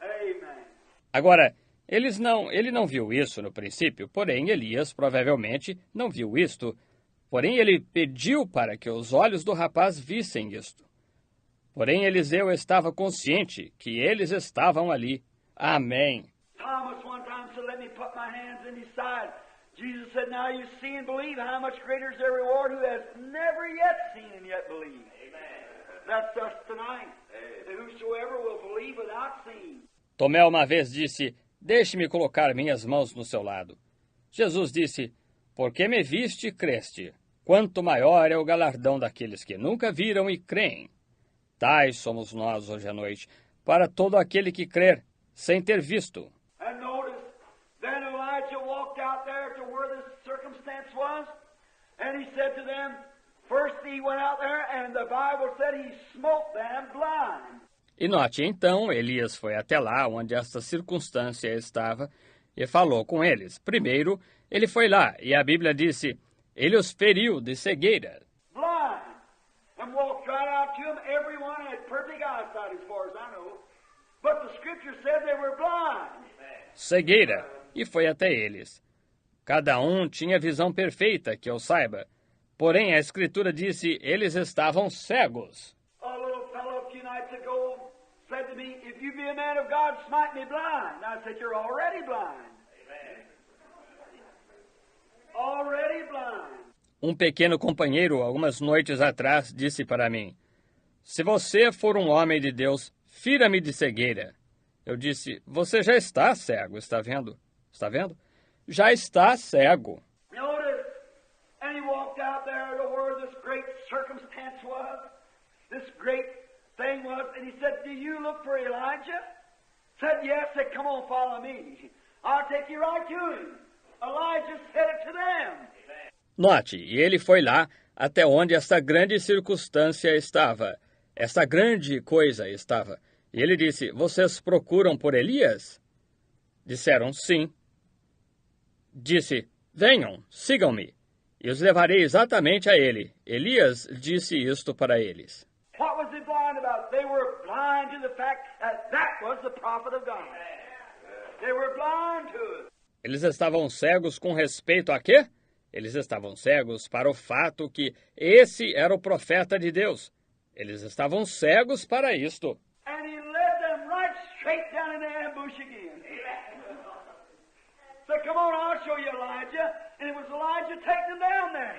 Amen. Amen. Agora, ele não viu isso no princípio, porém Elias provavelmente não viu isto. Porém ele pediu para que os olhos do rapaz vissem isto. Porém, Eliseu estava consciente que eles estavam ali. Amém. Thomas one time said, let me put my hands in his side. Jesus said, now you see and believe, how much greater is their reward who has never yet seen and yet believe. Amen. That's us tonight. That whosoever will believe without seeing. Tomé uma vez disse, deixe-me colocar minhas mãos no seu lado. Jesus disse, porque me viste e creste, quanto maior é o galardão daqueles que nunca viram e creem. Tais somos nós hoje à noite, para todo aquele que crer, sem ter visto. And notice, then Elijah walked out there to where this circumstance was, and he said to them, first he went out there, and the Bible said he smote them blind. E note, então, Elias foi até lá, onde esta circunstância estava, e falou com eles. Primeiro, ele foi lá, e a Bíblia disse, ele os feriu de cegueira. And walked right out to them. Everyone had perfect eyesight as far as I know. But the scripture said they were blind. Cegueira. E foi até eles. Cada um tinha visão perfeita, que eu saiba. Porém, a escritura disse, eles estavam cegos. A little fellow a few nights ago said to me, if you be a man of God, smite me blind. And I said, you're already blind. Amen. Already blind. Um pequeno companheiro, algumas noites atrás, disse para mim, se você for um homem de Deus, fira-me de cegueira. Eu disse, você já está cego, está vendo? Está vendo? Já está cego. Notice, and he walked out there to where this great circumstance was, this great thing was, and he said, do you look for Elijah? Said, yes. Said, come on, follow me. I'll take you right to him. Elijah said it to them. Note, e ele foi lá até onde esta grande circunstância estava, esta grande coisa estava. E ele disse, vocês procuram por Elias? Disseram, sim. Disse, venham, sigam-me, e os levarei exatamente a ele. Elias disse isto para eles. What was they blind about? They were blind to the fact that that was the prophet of God. They were blind to it. Eles estavam cegos com respeito a quê? Eles estavam cegos para o fato que esse era o profeta de Deus. Eles estavam cegos para isto. And he led them right straight down in the ambush again. So come on, I'll show you Elijah. And it was Elijah taking them down there.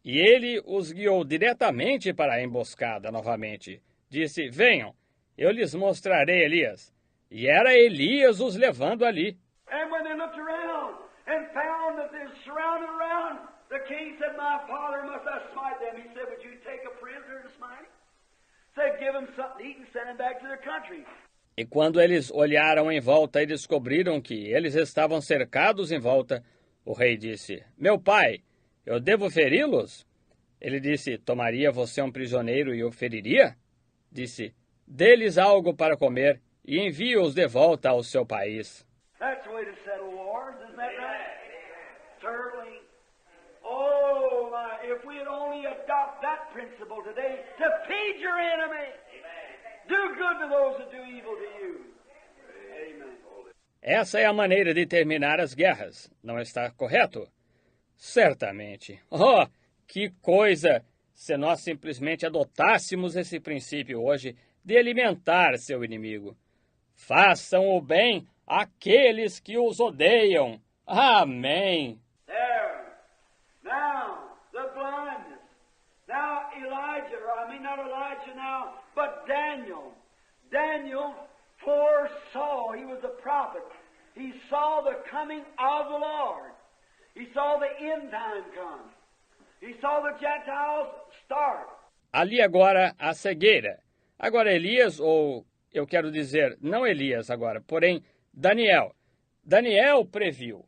E ele os guiou diretamente para a emboscada novamente. Disse, venham, eu lhes mostrarei Elias. E era Elias os levando ali. And when they looked around and found that they're surrounded around, the king said, my father, must I smite them? He said, would you take a prisoner to smite him? Said, give them something to eat and send them back to their country. E quando eles olharam em volta e descobriram que eles estavam cercados em volta, o rei disse, meu pai, eu devo feri-los? Ele disse, tomaria você um prisioneiro e o feriria? Disse, dê-lhes algo para comer e envie-os de volta ao seu país. That's the way to settle wars, isn't that right? Certainly. Oh, my, if we'd only adopt that principle today to feed your enemy. Do good to those that do evil to you. Amen. Essa é a maneira de terminar as guerras, não está correto? Certamente. Oh, que coisa se nós simplesmente adotássemos esse princípio hoje de alimentar seu inimigo. Façam o bem àqueles que os odeiam. Amém. There. Now, the blindness. Now, not Elijah now, but Daniel. Daniel foresaw, he was a prophet. He saw the coming of the Lord. He saw the end time come. He saw the Gentiles start. Ali agora a cegueira. Agora Elias, ou eu quero dizer, não Elias agora, porém Daniel. Daniel previu.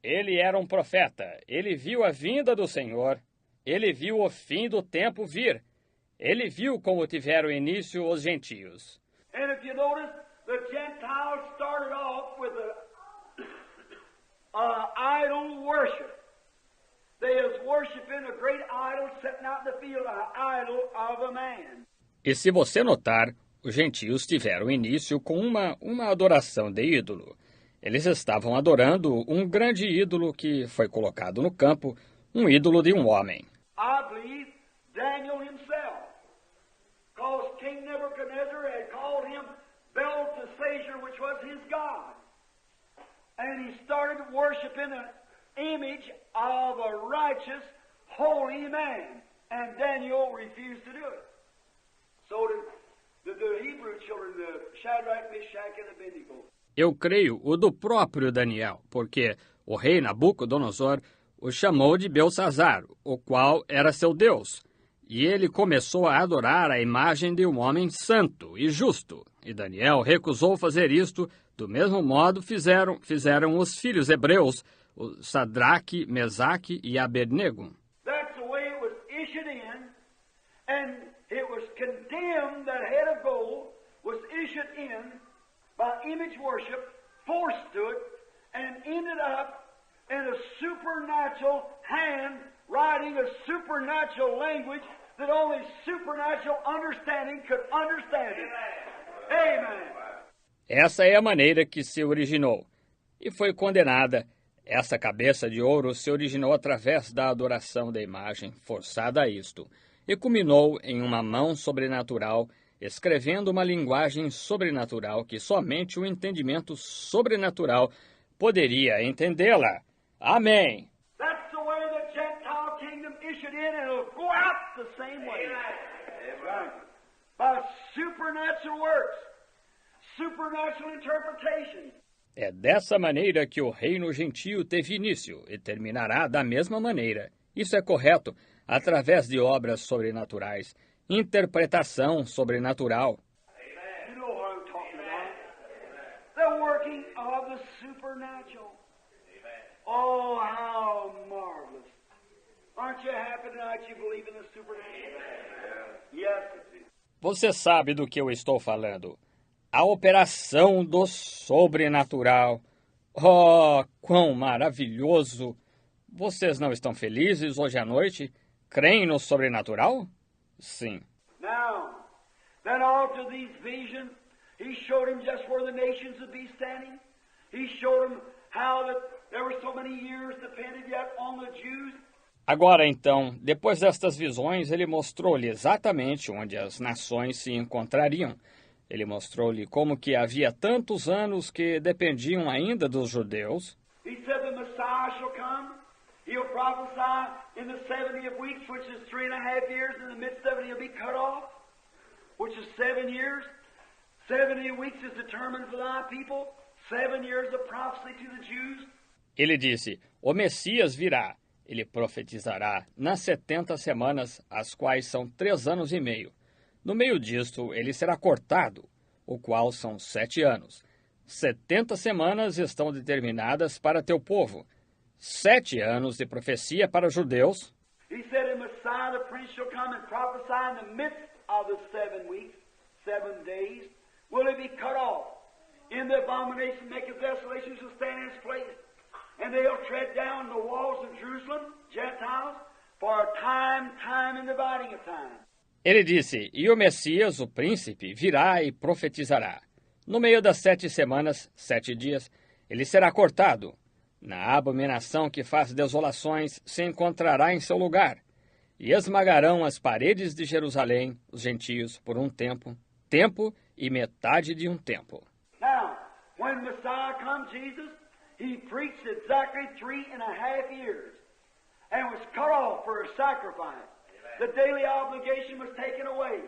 Ele era um profeta. Ele viu a vinda do Senhor. Ele viu o fim do tempo vir. Ele viu como tiveram início os gentios. And if you notice, the Gentiles started off with idol worship. They was worshiping a great idol sitting out in the field, an idol of a man. E se você notar, os gentios tiveram início com uma adoração de ídolo. Eles estavam adorando um grande ídolo que foi colocado no campo, um ídolo de um homem. I believe Daniel himself, because King Nebuchadnezzar had called him Belteshazzar, which was his god. And he started worshiping an image of a righteous, holy man. And Daniel refused to do it. So did the Hebrew children, the Shadrach, Meshach, and Abednego. Eu creio o do próprio Daniel, porque o rei Nabucodonosor o chamou de Belteshazzar, o qual era seu Deus. E ele começou a adorar a imagem de um homem santo e justo. E Daniel recusou fazer isto, do mesmo modo fizeram os filhos hebreus, o Sadraque, Mesaque e Abednego. That's the way it was issued in, and it was condemned, that head of gold was issued in by image worship, forced to it, and ended up in a supernatural hand writing a supernatural language that only supernatural understanding could understand it. Amen. Essa é a maneira que se originou. E foi condenada. Essa cabeça de ouro se originou através da adoração da imagem, forçada a isto, e culminou em uma mão sobrenatural, escrevendo uma linguagem sobrenatural que somente o entendimento sobrenatural poderia entendê-la. Amém. That's the way the Gentile kingdom issued in, and it'll go out the same way. Right. By supernatural works. supernatural interpretation. É dessa maneira que o reino gentio teve início e terminará da mesma maneira. Isso é correto, através de obras sobrenaturais, interpretação sobrenatural. You know what I'm talking about. The working of the supernatural. Oh, how marvelous. Aren't you happy tonight you believe in the supernatural? Yes. Você sabe do que eu estou falando. A operação do sobrenatural. Oh, quão maravilhoso! Vocês não estão felizes hoje à noite? Creem no sobrenatural? Sim. Now, then after these visions, he showed him just where the nations would be standing. He showed him how that there were so many years depended yet on the Jews. Agora então, depois destas visões, ele mostrou-lhe exatamente onde as nações se encontrariam. Ele mostrou-lhe como que havia tantos anos que dependiam ainda dos judeus. He said the Messiah shall come. He'll prophesy in the 70 weeks, which is 3.5 years. In the midst of it, he'll be cut off, which is 7 years. 70 weeks is determined for thy people. 7 years of prophecy to the Jews. Ele disse, o Messias virá. Ele profetizará nas 70 semanas, as quais são 3 anos e meio. No meio disto, ele será cortado, o qual são 7 anos. 70 semanas estão determinadas para teu povo. 7 anos de profecia para os judeus. He said, "And Messiah, the Prince, shall come and prophesy in the midst of the 7 weeks, 7 days. Will he be cut off? In the abomination, make a desolation, shall stand in his place. And they'll tread down the walls of Jerusalem, Gentiles, for a time and dividing of time." Ele disse, e o Messias, o príncipe, virá e profetizará. No meio das 7 semanas, 7 dias, ele será cortado. Na abominação que faz desolações, se encontrará em seu lugar. E esmagarão as paredes de Jerusalém, os gentios, por um tempo e metade de um tempo. Now, when Messiah come, Jesus, he preached exactly 3.5 years and was cut off for a sacrifice. The daily obligation was taken away.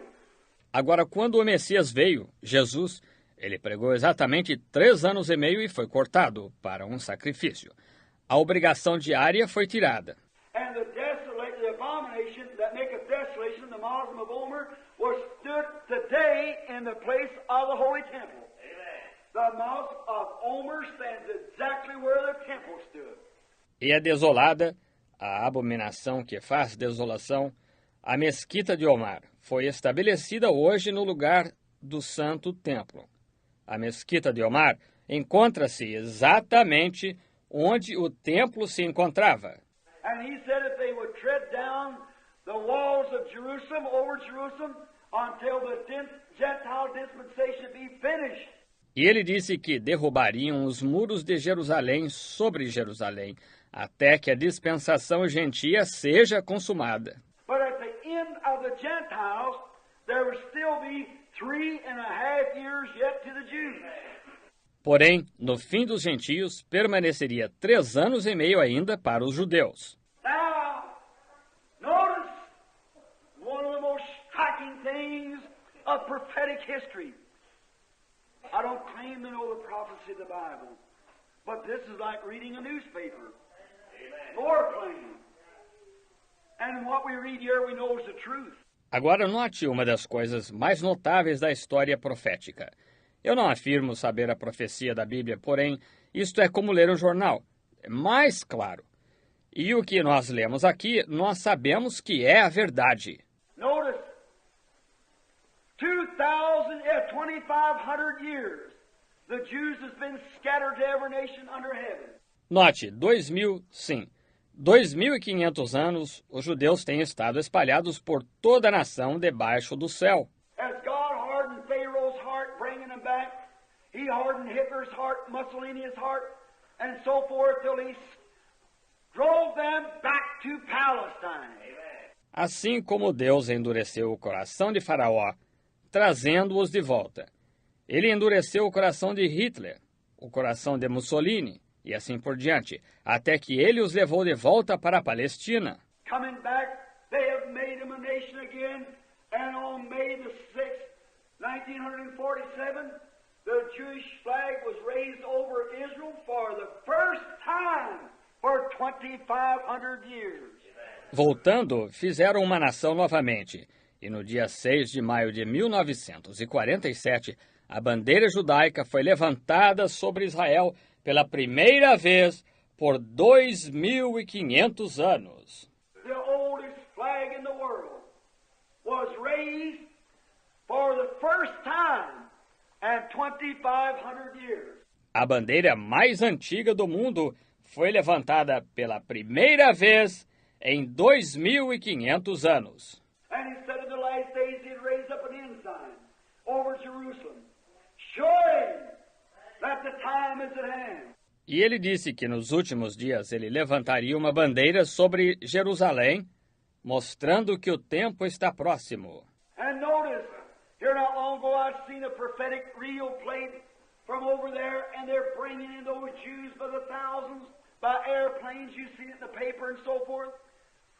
Agora, quando o Messias veio, Jesus, ele pregou exatamente 3 anos e meio e foi cortado para um sacrifício. A obrigação diária foi tirada. And the abomination that maketh desolation, the Muslim of Omer, was stood today in the place of the Holy Temple. The Muslim of Omer stands exactly where the temple stood. E é desolada, a abominação que faz desolação, a mesquita de Omar, foi estabelecida hoje no lugar do Santo Templo. A mesquita de Omar encontra-se exatamente onde o templo se encontrava. And he said that they would tread down the walls of Jerusalem, over Jerusalem, until the Gentile dispensation be finished. E ele disse que derrubariam os muros de Jerusalém sobre Jerusalém, até que a dispensação gentia seja consumada. But at the end of the Gentiles, there would still be 3.5 years yet to the Jews. Porém, no fim dos gentios, permaneceria 3 anos e meio ainda para os judeus. Now, notice one of the most striking things of prophetic history. I don't claim to know the prophecy of the Bible, but this is like reading a newspaper. More claim. And what we read here we know is the truth. Agora note uma das coisas mais notáveis da história profética. Eu não afirmo saber a profecia da Bíblia, porém, isto é como ler um jornal. É mais claro. E o que nós lemos aqui, nós sabemos que é a verdade. Notice, 2,500 years, the Jews has been scattered to every nation under heaven. Note, 2.500 anos, os judeus têm estado espalhados por toda a nação debaixo do céu. As God hardened Pharaoh's heart, bringing them back, he hardened Hitler's heart, Mussolini's heart, and so forth, till he drove them back to Palestine. Assim como Deus endureceu o coração de Faraó, trazendo-os de volta. Ele endureceu o coração de Hitler, o coração de Mussolini, e assim por diante, até que ele os levou de volta para a Palestina. Coming back, they have made them a nation again, and on May the 6th, 1947, the Jewish flag was raised over Israel for the first time for 2,500 years. Voltando, fizeram uma nação novamente, e no dia 6 de maio de 1947, a bandeira judaica foi levantada sobre Israel pela primeira vez por 2.500 anos. The oldest flag in the world was raised for the first time in 2,500 years. A bandeira mais antiga do mundo foi levantada pela primeira vez em 2.500 anos. And he said in the last days he'd raise up an ensign over Jerusalem, showing that the time is at hand. E ele disse que nos últimos dias ele levantaria uma bandeira sobre Jerusalém, mostrando que o tempo está próximo. And notice, here not long ago I've seen a prophetic reel played from over there, and they're bringing in those Jews by the thousands, by airplanes, you see it in the paper and so forth.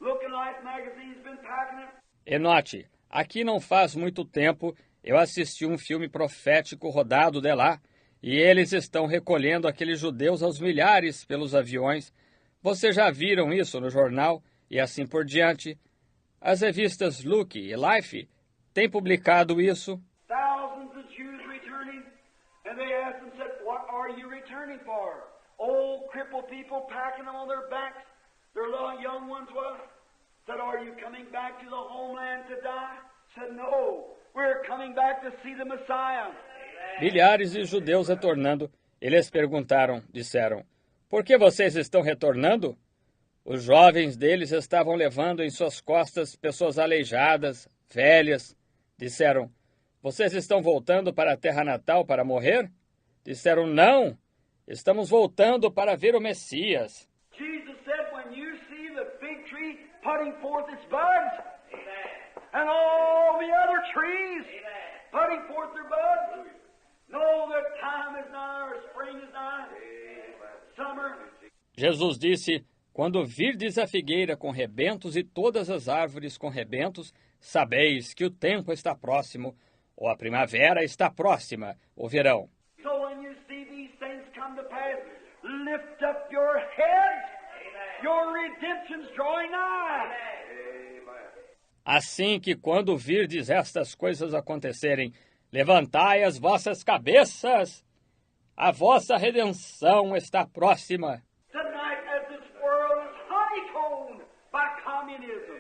Looking like magazines been packing it. E note, aqui não faz muito tempo eu assisti um filme profético rodado de lá, e eles estão recolhendo aqueles judeus aos milhares pelos aviões. Vocês já viram isso no jornal e assim por diante. As revistas Look e Life têm publicado isso. Thousands of Jews returning, and they asked and said, "What are you returning for?" Old crippled people packing them on their backs, their little young ones was. Said, "Are you coming back to the homeland to die?" Said, "No, we're coming back to see the Messiah." Milhares de judeus retornando. Eles disseram, por que vocês estão retornando? Os jovens deles estavam levando em suas costas pessoas aleijadas, velhas. Disseram, vocês estão voltando para a terra natal para morrer? Disseram, não, estamos voltando para ver o Messias. Jesus said, when you see the fig tree putting forth its buds, and all the other trees putting forth their buds, know that time is nigh, or spring is nigh, summer. Jesus disse, quando virdes a figueira com rebentos e todas as árvores com rebentos, sabeis que o tempo está próximo, ou a primavera está próxima, o verão. So when you see these things come to pass, lift up your heads, your redemption's drawing nigh. Assim que quando virdes estas coisas acontecerem, levantai as vossas cabeças, a vossa redenção está próxima. Tonight, as this world is honeycombed by communism,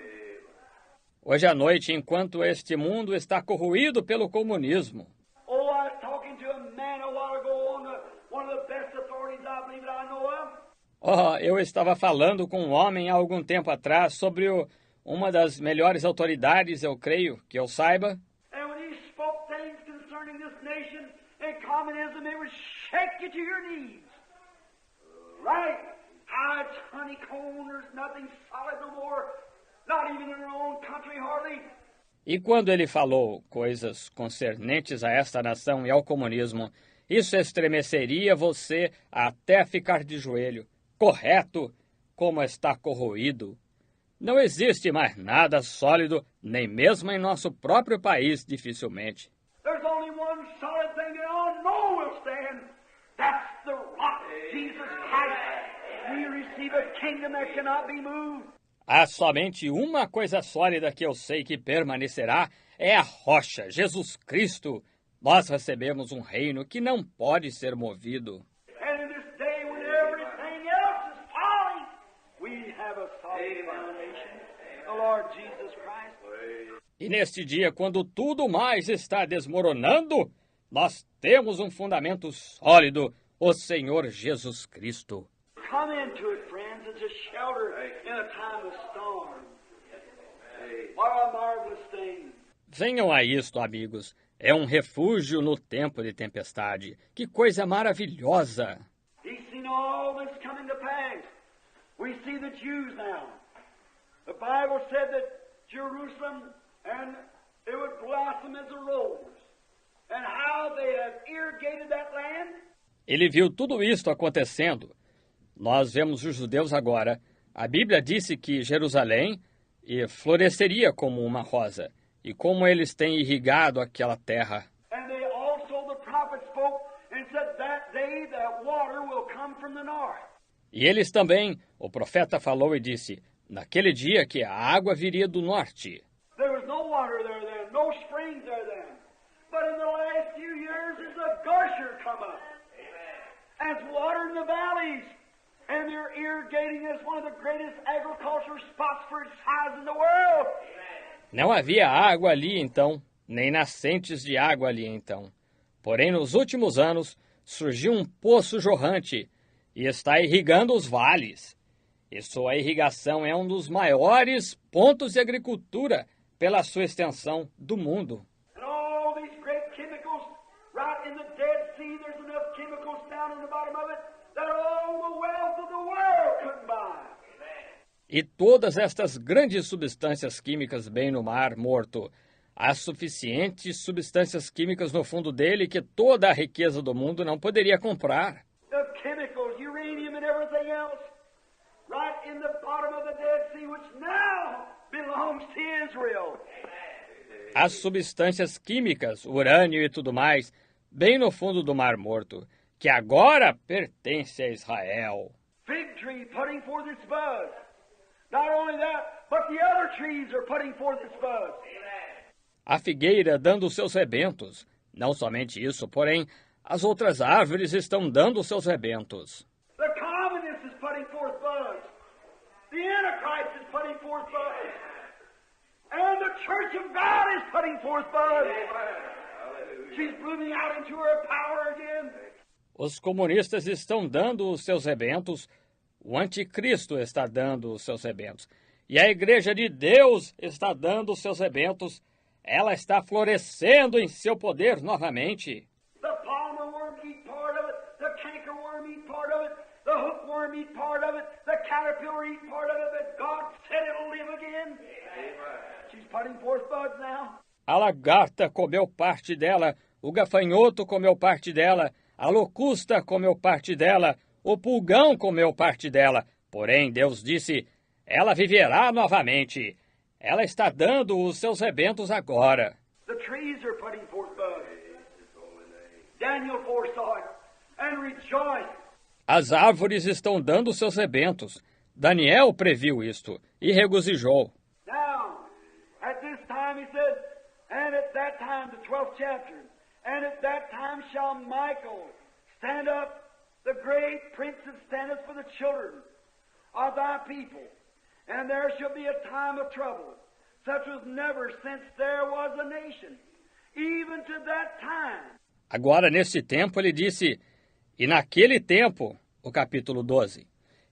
Hoje à noite, enquanto este mundo está corroído pelo comunismo. oh, I was talking to a man a while ago on one of the best authorities I believe that I know of. Eu estava falando com um homem há algum tempo atrás sobre uma das melhores autoridades, eu creio, que eu saiba. And when he spoke things concerning this nation and communism, it would shake you to your knees. Right? How it's honeycombed, there's nothing solid no more, not even in our own country hardly. E quando ele falou coisas concernentes a esta nação e ao comunismo, isso estremeceria você até ficar de joelho. Correto, como está corroído. Não existe mais nada sólido, nem mesmo em nosso próprio país, dificilmente. There's only one solid thing that I know will stand. That's the rock, Jesus Christ. We receive a kingdom that cannot be moved. Há somente uma coisa sólida que eu sei que permanecerá, é a rocha, Jesus Cristo. Nós recebemos um reino que não pode ser movido. And in this day when everything else is falling, we have a solid foundation, the Lord Jesus Christ. E neste dia, quando tudo mais está desmoronando, nós temos um fundamento sólido, o Senhor Jesus Cristo. Come into it, friends. It's a shelter in a time of storm. What a marvelous thing. Venham a isto, amigos. É um refúgio no tempo de tempestade. Que coisa maravilhosa! He's seen all this coming to pass. We see the Jews now. The Bible said that Jerusalem and it would blossom as a rose. And how they have irrigated that land. Ele viu tudo isto acontecendo. Nós vemos os judeus agora. A Bíblia disse que Jerusalém floresceria como uma rosa. E como eles têm irrigado aquela terra. And they also, the prophet spoke from the north. E eles também, o profeta falou e disse, naquele dia que a água viria do norte. There was no water there then, no springs there then. But in the last few years, there's a gusher come up. And it's water in the valleys. And they're irrigating as one of the greatest agricultural spots for its size in the world. Não havia água ali então, nem nascentes de água ali então. Porém, nos últimos anos, surgiu um poço jorrante e está irrigando os vales. E sua irrigação é um dos maiores pontos de agricultura pela sua extensão do mundo. And all these great chemicals, right in the Dead Sea, there's enough chemicals down in the bottom of it that all the wealth of the world couldn't buy. E todas estas grandes substâncias químicas bem no mar morto, há suficientes substâncias químicas no fundo dele que toda a riqueza do mundo não poderia comprar. The chemicals, uranium and everything else, right in the bottom of the Dead Sea, which now belongs to Israel. As substâncias químicas, urânio e tudo mais, bem no fundo do mar morto, que agora pertence a Israel. Fig tree putting forth its bud. Not only that, but the other trees are putting forth its bud. A figueira dando seus rebentos. Não somente isso, porém, as outras árvores estão dando seus rebentos. The communist is putting forth buds. The Antichrist is putting forth buds. And the Church of God is putting forth buds. She's blooming out into her power again. Os comunistas estão dando os seus rebentos, o anticristo está dando os seus rebentos, e a igreja de Deus está dando os seus rebentos, ela está florescendo em seu poder novamente. The palmer worm eat part of it, the cankerworm eat part of it, the hookworm eat part of it, the caterpillar eat part of it, but God said it'll live again. She's putting forth buds now. A lagarta comeu parte dela, o gafanhoto comeu parte dela, a locusta comeu parte dela, o pulgão comeu parte dela. Porém, Deus disse, ela viverá novamente. Ela está dando os seus rebentos agora. The trees are putting forth buds. Daniel foresaw it and rejoiced. As árvores estão dando os seus rebentos. Daniel previu isto e regozijou. Now, at this time he said, and at that time, the 12th chapter, and at that time shall Michael stand up, the great prince that standeth for the children of thy people. And there shall be a time of trouble, such as never since there was a nation, even to that time. Agora, neste tempo, ele disse, e naquele tempo, o capítulo 12,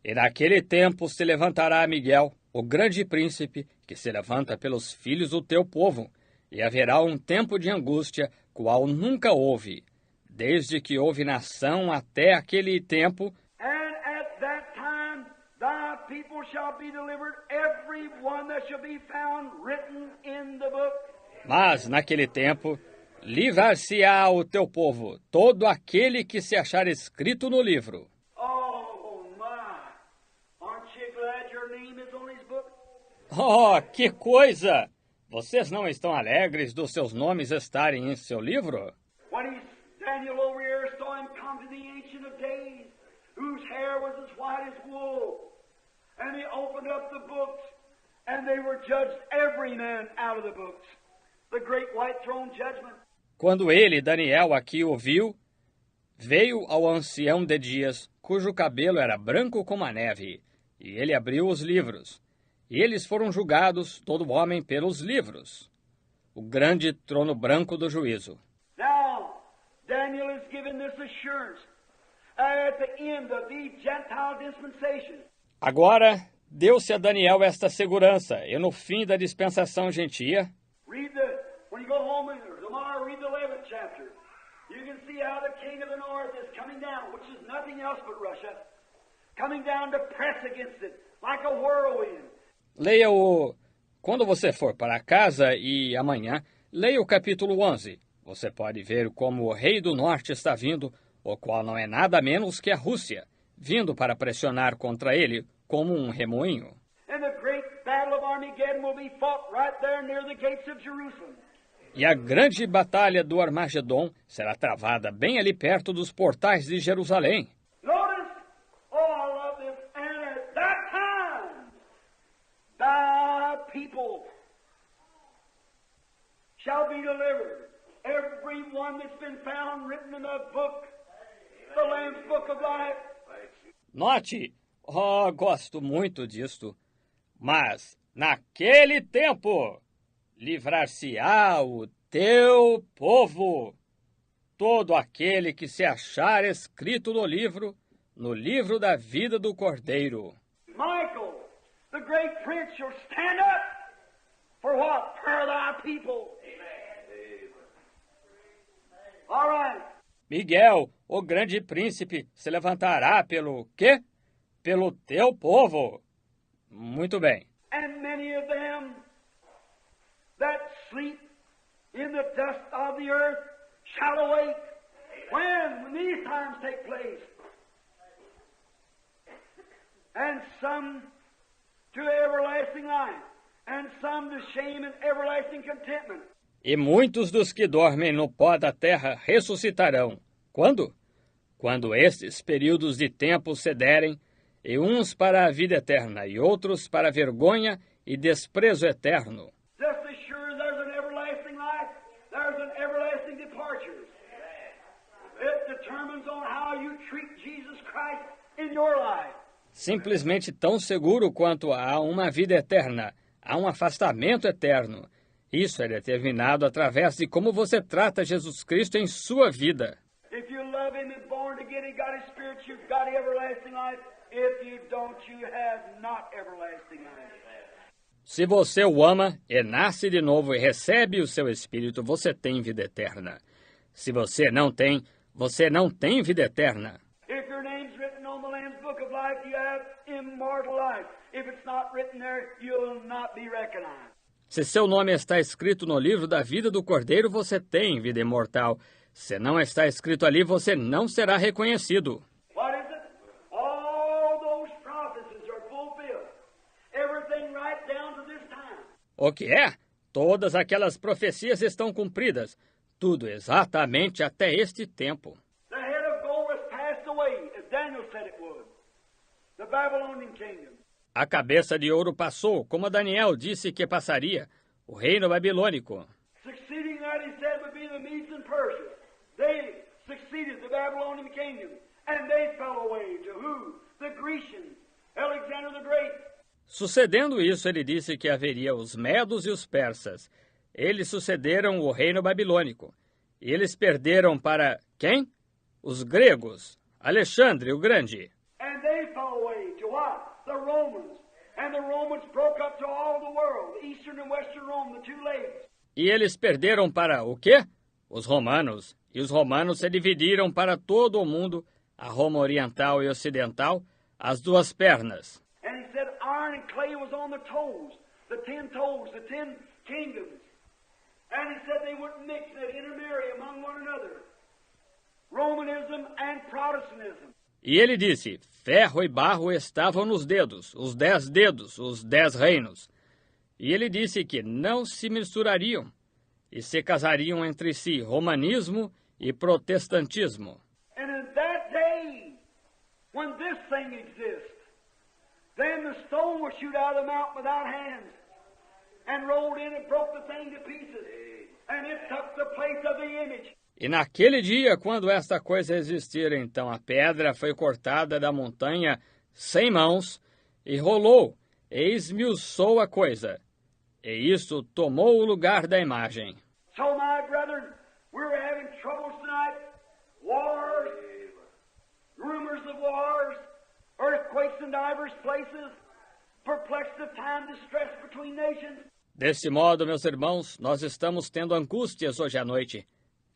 e naquele tempo se levantará Miguel, o grande príncipe, que se levanta pelos filhos do teu povo, e haverá um tempo de angústia, qual nunca houve, desde que houve nação até aquele tempo. And at that time thy people shall be delivered, every one that shall be found written in the book. Mas, naquele tempo, livrar-se-á o teu povo, todo aquele que se achar escrito no livro. Oh my! Aren't you glad your name is on his book? Oh, que coisa! Vocês não estão alegres dos seus nomes estarem em seu livro? When Daniel over here saw him come to the Ancient of Days, whose hair was as white as wool, and he opened up the books, and they were judged every man out of the books. The great white throne judgment. Quando ele, Daniel, aqui o viu, veio ao ancião de dias, cujo cabelo era branco como a neve, e ele abriu os livros. E eles foram julgados, todo homem, pelos livros. O grande trono branco do juízo. Now, Daniel is given this assurance at the end of the Gentile dispensation. Agora, deu-se a Daniel esta segurança, e no fim da dispensação gentia, When you go home tomorrow, read the 11th chapter. You can see how the king of the north is coming down, which is nothing else but Russia, coming down to press against it like a whirlwind. Leia-o quando você for para casa e amanhã, leia o capítulo 11. Você pode ver como o rei do norte está vindo, o qual não é nada menos que a Rússia, vindo para pressionar contra ele como um remoinho. And the great battle of Armageddon will be fought right there near the gates of Jerusalem. E a grande batalha do Armagedon será travada bem ali perto dos portais de Jerusalém. Notice shall be delivered. Every one that's been found written in the book, the Lamb's Book of Life. Note, gosto muito disto. Mas, naquele tempo, livrar-se-á o teu povo. Todo aquele que se achar escrito no livro da vida do Cordeiro. Michael, the great prince, shall stand up. For what? For thy people. All right. Miguel, o grande príncipe, se levantará pelo quê? Pelo teu povo. Muito bem. And many of them that sleep in the dust of the earth shall awake. When these times take place. And some to everlasting life, and some to shame and everlasting contentment. E muitos dos que dormem no pó da terra ressuscitarão. Quando? Quando estes períodos de tempo cederem, e uns para a vida eterna, e outros para a vergonha e desprezo eterno. Just as sure as there's an everlasting life, there's an everlasting departure. It determines on how you treat Jesus Christ in your life. Simplesmente tão seguro quanto há uma vida eterna, há um afastamento eterno. Isso é determinado através de como você trata Jesus Cristo em sua vida. If you love Him and born again and got His Spirit, you've got everlasting life. If you don't, you have not everlasting life. Se você o ama e nasce de novo e recebe o seu Espírito, você tem vida eterna. Se você não tem, você não tem vida eterna. If your name's written on the Lamb's Book of Life, you have immortal life. If it's not written there, you'll not be recognized. Se seu nome está escrito no livro da vida do Cordeiro, você tem vida imortal. Se não está escrito ali, você não será reconhecido. What is it? All those prophecies are fulfilled. Everything right down to this time. O que é? Todas aquelas profecias estão cumpridas. Tudo exatamente até este tempo. The head of gold has passed away, as Daniel said it would. The Babylonian kingdom. A cabeça de ouro passou, como Daniel disse que passaria, o reino babilônico. Succeeding that, he said, would be the Medes and Persia. They succeeded the Babylonian kingdom, and they fell away to who? The Grecians, Alexander the Great. Sucedendo isso, ele disse que haveria os medos e os persas. Eles sucederam o reino babilônico. E eles perderam para quem? Os gregos, Alexandre o Grande. And they fell away to what? The Romans. And the Romans broke up to all the world, Eastern and Western Rome, the two legs. E eles perderam para o quê? Os romanos. E os romanos se dividiram para todo o mundo, a Roma oriental e ocidental, as duas pernas. And he said iron and clay was on the toes, the 10 kingdoms. And he said they wouldn't mix, they'd intermarry among one another. Romanism and Protestantism. E ele disse, ferro e barro estavam nos dedos, os 10 reinos. E ele disse que não se misturariam e se casariam entre si romanismo e protestantismo. And in that day, when this thing exists, then the stone will shoot out of the mountain without hands and rolled in and broke the thing to pieces. And it took the place of the image. E naquele dia, quando esta coisa existir, então a pedra foi cortada da montanha sem mãos e rolou, e esmiuçou a coisa. E isso tomou o lugar da imagem. So, my brethren, we're having troubles tonight. Wars, rumors of wars, earthquakes in divers places, perplexity of time, distress between nations. Deste modo, meus irmãos, nós estamos tendo angústias hoje à noite.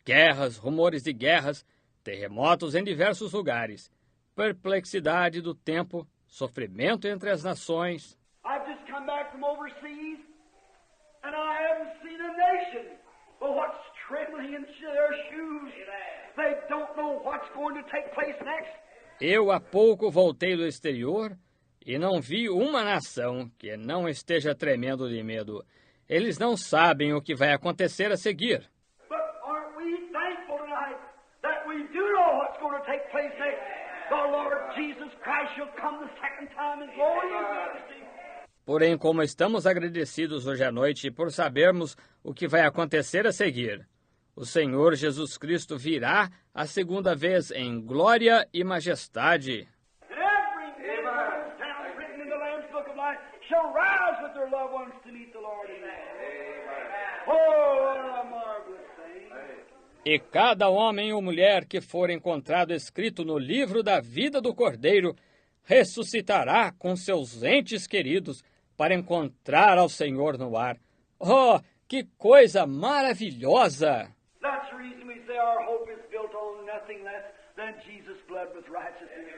Guerras, rumores de guerras, terremotos em diversos lugares, perplexidade do tempo, sofrimento entre as nações. I've just come back from overseas, and I haven't seen a nation but what's trembling in their shoes. They don't know what's going to take place next. Eu há pouco voltei do exterior e não vi uma nação que não esteja tremendo de medo. Eles não sabem o que vai acontecer a seguir. But aren't we thankful tonight that we do know what's going to take place next? The Lord Jesus Christ shall come the second time in glory and majesty. Porém, como estamos agradecidos hoje à noite por sabermos o que vai acontecer a seguir, o Senhor Jesus Cristo virá a segunda vez em glória e majestade. And every man who is written in the Lamb's Book of Life shall rise with their loved ones to meet the Lord in heaven. Oh, what a marvelous thing. E cada homem ou mulher que for encontrado escrito no livro da vida do Cordeiro ressuscitará com seus entes queridos para encontrar ao Senhor no ar. Oh, que coisa maravilhosa! That's the reason we say our hope is built on nothing less than Jesus' blood with righteousness.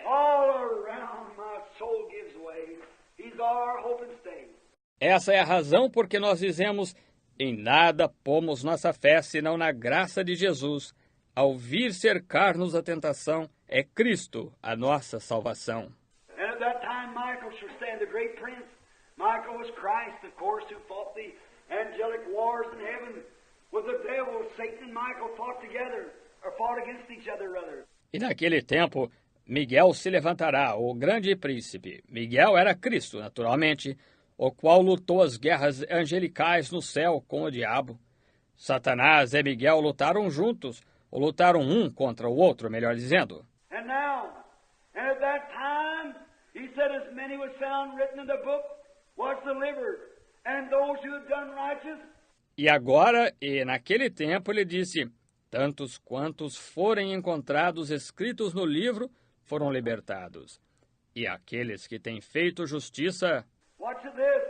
All around my soul gives way. He's our hope and stay. Essa é a razão por que nós dizemos: em nada pomos nossa fé senão na graça de Jesus. Ao vir cercar-nos a tentação, é Cristo a nossa salvação. And at that time Michael shall stand, the great prince. Michael was Christ, of course, who fought the angelic wars in heaven with the devil. Satan and Michael fought together, or fought against each other, rather. E naquele tempo, Miguel se levantará, o grande príncipe. Miguel era Cristo, naturalmente, o qual lutou as guerras angelicais no céu com o diabo. Satanás e Miguel lutaram juntos, ou lutaram um contra o outro, melhor dizendo. And now, and at that time, he said, as many was found written in the book was delivered, and those who had done righteous. E agora, e naquele tempo, ele disse: tantos quantos forem encontrados escritos no livro foram libertados. E aqueles que têm feito justiça. Watch this.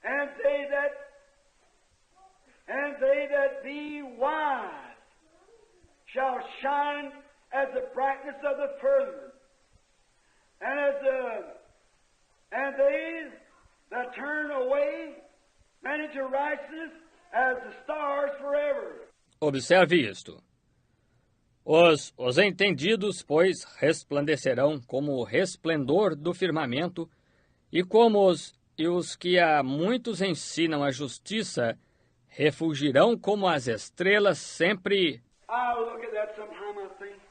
And they that be wise shall shine as the brightness of the firmament, and they that turn away and into righteousness as the stars forever. Observe isto. Os entendidos, pois, resplandecerão como o resplendor do firmamento, e como os que a muitos ensinam a justiça, refulgirão como as estrelas sempre. I look at that sometime, I think,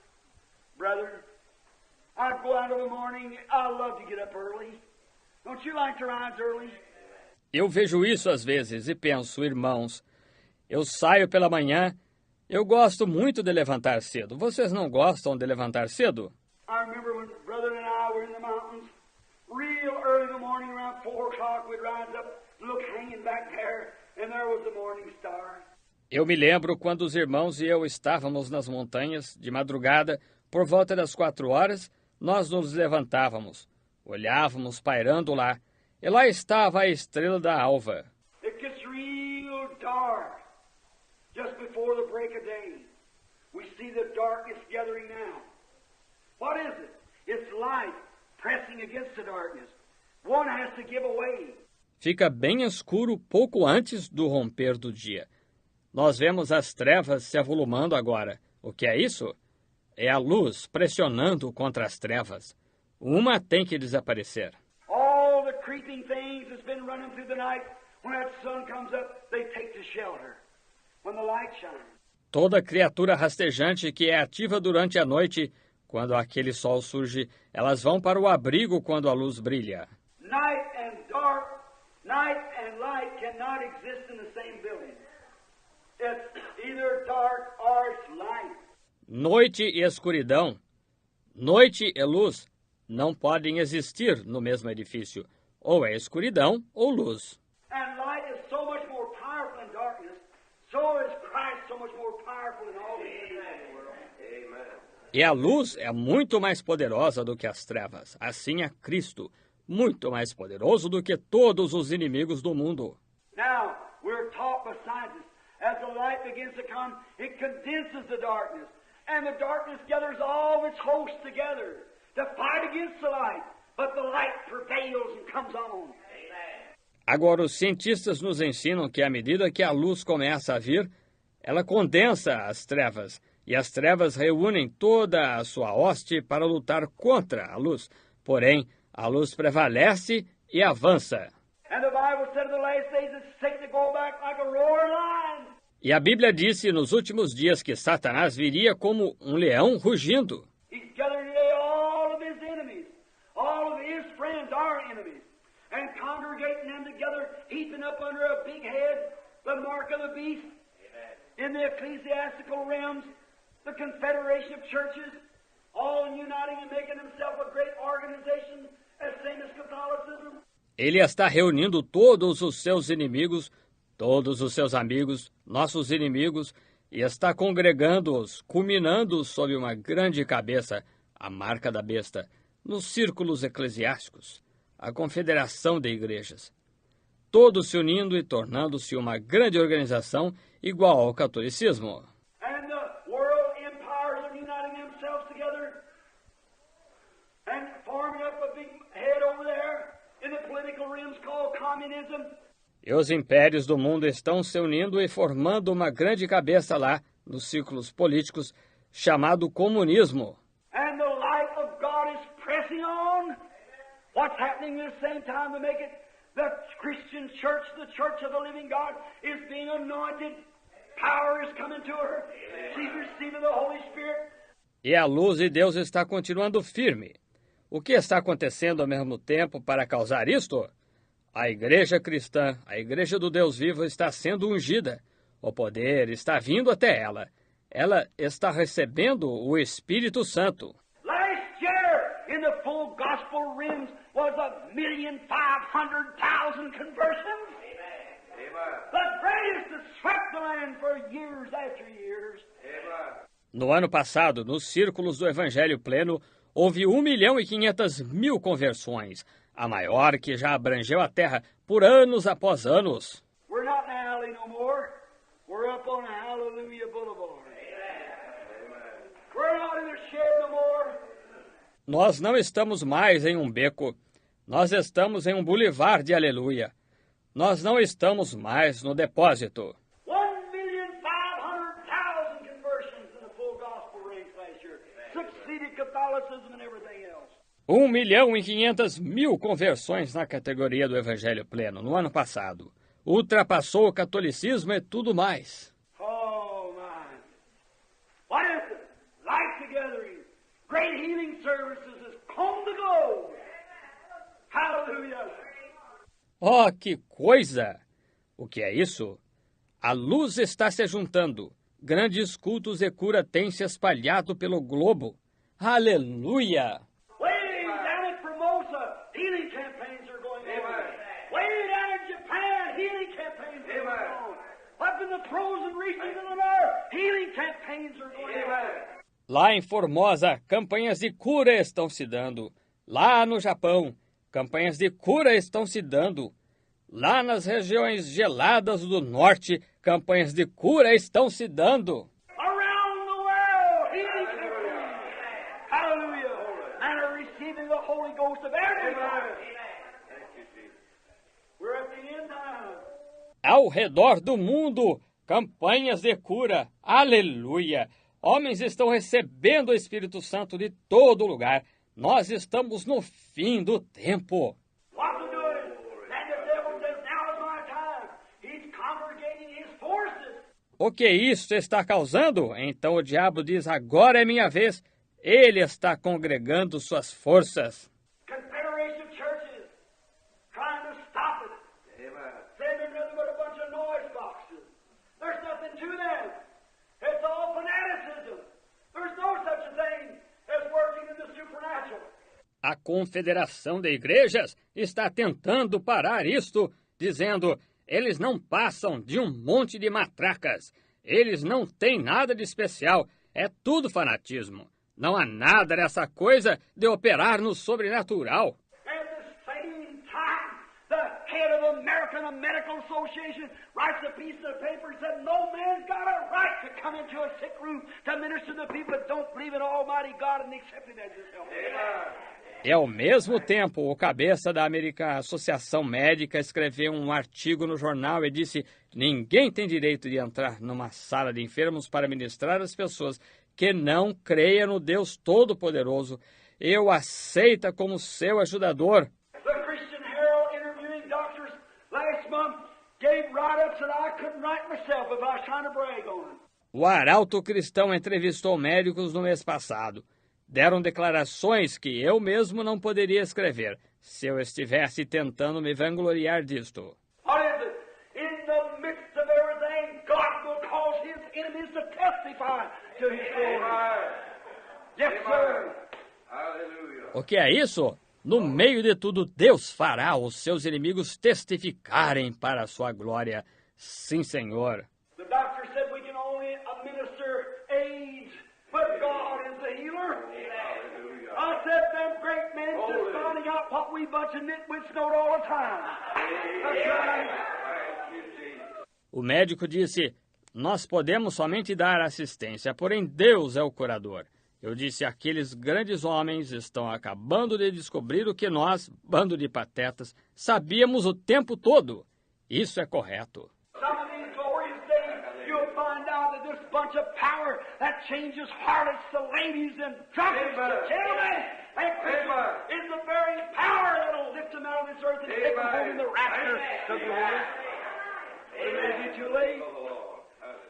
brother, I'd go out in the morning, I love to get up early. Don't you like to rise early? Eu vejo isso às vezes e penso: irmãos, eu saio pela manhã, eu gosto muito de levantar cedo. Vocês não gostam de levantar cedo? I remember when brother and I were in the mountains, real early in the morning, around 4 o'clock, we'd rise up, look hanging back there, and there was the morning star. Eu me lembro quando os irmãos e eu estávamos nas montanhas, de madrugada, por volta das 4 horas, nós nos levantávamos, olhávamos pairando lá, e lá estava a estrela da alva. It gets real dark just before the break of day. We see the darkness gathering now. What is it? It's light pressing against the darkness. One has to give away. Fica bem escuro pouco antes do romper do dia. Nós vemos as trevas se avolumando agora. O que é isso? É a luz pressionando contra as trevas. Uma tem que desaparecer. All the creeping things that's been running through the night, when that sun comes up, they take to shelter. When the light shines. Toda criatura rastejante que é ativa durante a noite, quando aquele sol surge, elas vão para o abrigo quando a luz brilha. Night and light cannot exist in the same building. It's either dark or it's light. Noite e escuridão, noite e luz, não podem existir no mesmo edifício. Ou é escuridão ou luz. And light is so much more powerful than darkness. So is Christ so much more powerful than all the enemies of the world. Amen. E a luz é muito mais poderosa do que as trevas. Assim é Cristo, muito mais poderoso do que todos os inimigos do mundo. Now, we're taught by scientists, as the light begins to come, it condenses the darkness. And the darkness gathers all of its hosts together to fight against the light. But the light prevails and comes on. Agora, os cientistas nos ensinam que à medida que a luz começa a vir, ela condensa as trevas. E as trevas reúnem toda a sua hoste para lutar contra a luz. Porém, a luz prevalece e avança. And the Bible said in the last days that Satan would go back like a roaring lion. E a Bíblia disse nos últimos dias que Satanás viria como um leão rugindo. He's gathering today all of his enemies, all of his friends, our enemies, and the mark of the beast, in the ecclesiastical realms, the confederation of churches, all uniting and making themselves a great organization, as same as Catholicism. Ele está reunindo todos os seus inimigos, todos os seus amigos, nossos inimigos, e está congregando-os, culminando sob uma grande cabeça, a marca da besta, nos círculos eclesiásticos, a confederação de igrejas. Todos se unindo e tornando-se uma grande organização igual ao catolicismo. And the world empires are uniting themselves together and forming up a big head over there in the political realms called communism. E os impérios do mundo estão se unindo e formando uma grande cabeça lá, nos círculos políticos, chamado comunismo. And the light of God is pressing on. What's happening at the same time to make it the Christian church, the church of the living God, is being anointed. Power is coming to her. She's receiving the Holy Spirit. E a luz de Deus está continuando firme. O que está acontecendo ao mesmo tempo para causar isto? A igreja cristã, a igreja do Deus vivo, está sendo ungida. O poder está vindo até ela. Ela está recebendo o Espírito Santo. Last year, in the full gospel realms, was 1,500,000 conversions. The greatest that swept the land for years after years. No ano passado, nos círculos do Evangelho Pleno, houve 1.500.000 conversões, a maior que já abrangeu a terra por anos após anos. We're not in the alley no more. We're up on Hallelujah Boulevard. We're not in the shed no more. Nós não estamos mais em um beco. Nós estamos em um bulevar de aleluia. Nós não estamos mais no depósito. 1,500,000 conversions in the full gospel range last year. Succeeded Catholicism and everything else. 1.500.000 conversões na categoria do Evangelho Pleno no ano passado. Ultrapassou o catolicismo e tudo mais. Oh, my. What is it? Life gathering. Great healing services has combed the globe. Hallelujah. Oh, que coisa! O que é isso? A luz está se juntando. Grandes cultos e cura têm se espalhado pelo globo. Aleluia! Way down at Formosa, healing campaigns are going on. Way down in Japan, healing campaigns are going on. Up in the frozen regions of the north, healing campaigns are going on. Lá em Formosa, campanhas de cura estão se dando. Lá no Japão, campanhas de cura estão se dando. Lá nas regiões geladas do norte, campanhas de cura estão se dando. Around the world, healing campaigns. Hallelujah. And are receiving the Holy Ghost of everybody. We're at the end time. Ao redor do mundo, campanhas de cura. Aleluia! Homens estão recebendo o Espírito Santo de todo lugar. Nós estamos no fim do tempo. What's it doing? And the devil says, now is my time. He's congregating his forces. O que isso está causando? Então o diabo diz, agora é minha vez. Ele está congregando suas forças. Confederation of churches trying to stop it. Saying they're nothing but a bunch of noise boxes. There's nothing to them. It's all fanaticism. There's no such a thing as working in the supernatural. A Confederação de Igrejas está tentando parar isto, dizendo, eles não passam de um monte de matracas. Eles não têm nada de especial. É tudo fanatismo. Não há nada dessa coisa de operar no sobrenatural. At the same time, the head of the American Medical Association writes a piece of paper and said, no man's got a right to come into a sick room to minister to people that don't believe in Almighty God and accept Him as His help. E ao mesmo tempo, o cabeça da American Associação Médica escreveu um artigo no jornal e disse, ninguém tem direito de entrar numa sala de enfermos para ministrar às pessoas que não creia no Deus Todo-Poderoso e o aceita como seu ajudador. The Christian Herald interviewing doctors last month gave write-ups that I couldn't write myself if I was trying to brag on them. O Arauto Cristão entrevistou médicos no mês passado. Deram declarações que eu mesmo não poderia escrever, se eu estivesse tentando me vangloriar disto. What is it? In the midst of everything, God will cause His enemies to testify to His glory. Yes, sir. O que é isso? No meio de tudo, Deus fará os seus inimigos testificarem para a sua glória. Sim, Senhor. The doctor said we can only administer AIDS, but God is the healer. I said them great men just finding out what we bunch of nitwits know all the time. That's right. O médico disse, nós podemos somente dar assistência, porém Deus é o curador. Eu disse, aqueles grandes homens estão acabando de descobrir o que nós, bando de patetas, sabíamos o tempo todo. Isso é correto. Some of these glorious days, you'll find out that this bunch of power that changes harlots to ladies and drunkards to gentlemen and Christians is the very power that'll lift them out of this earth and take them home in the rapture to glory. It may be too late.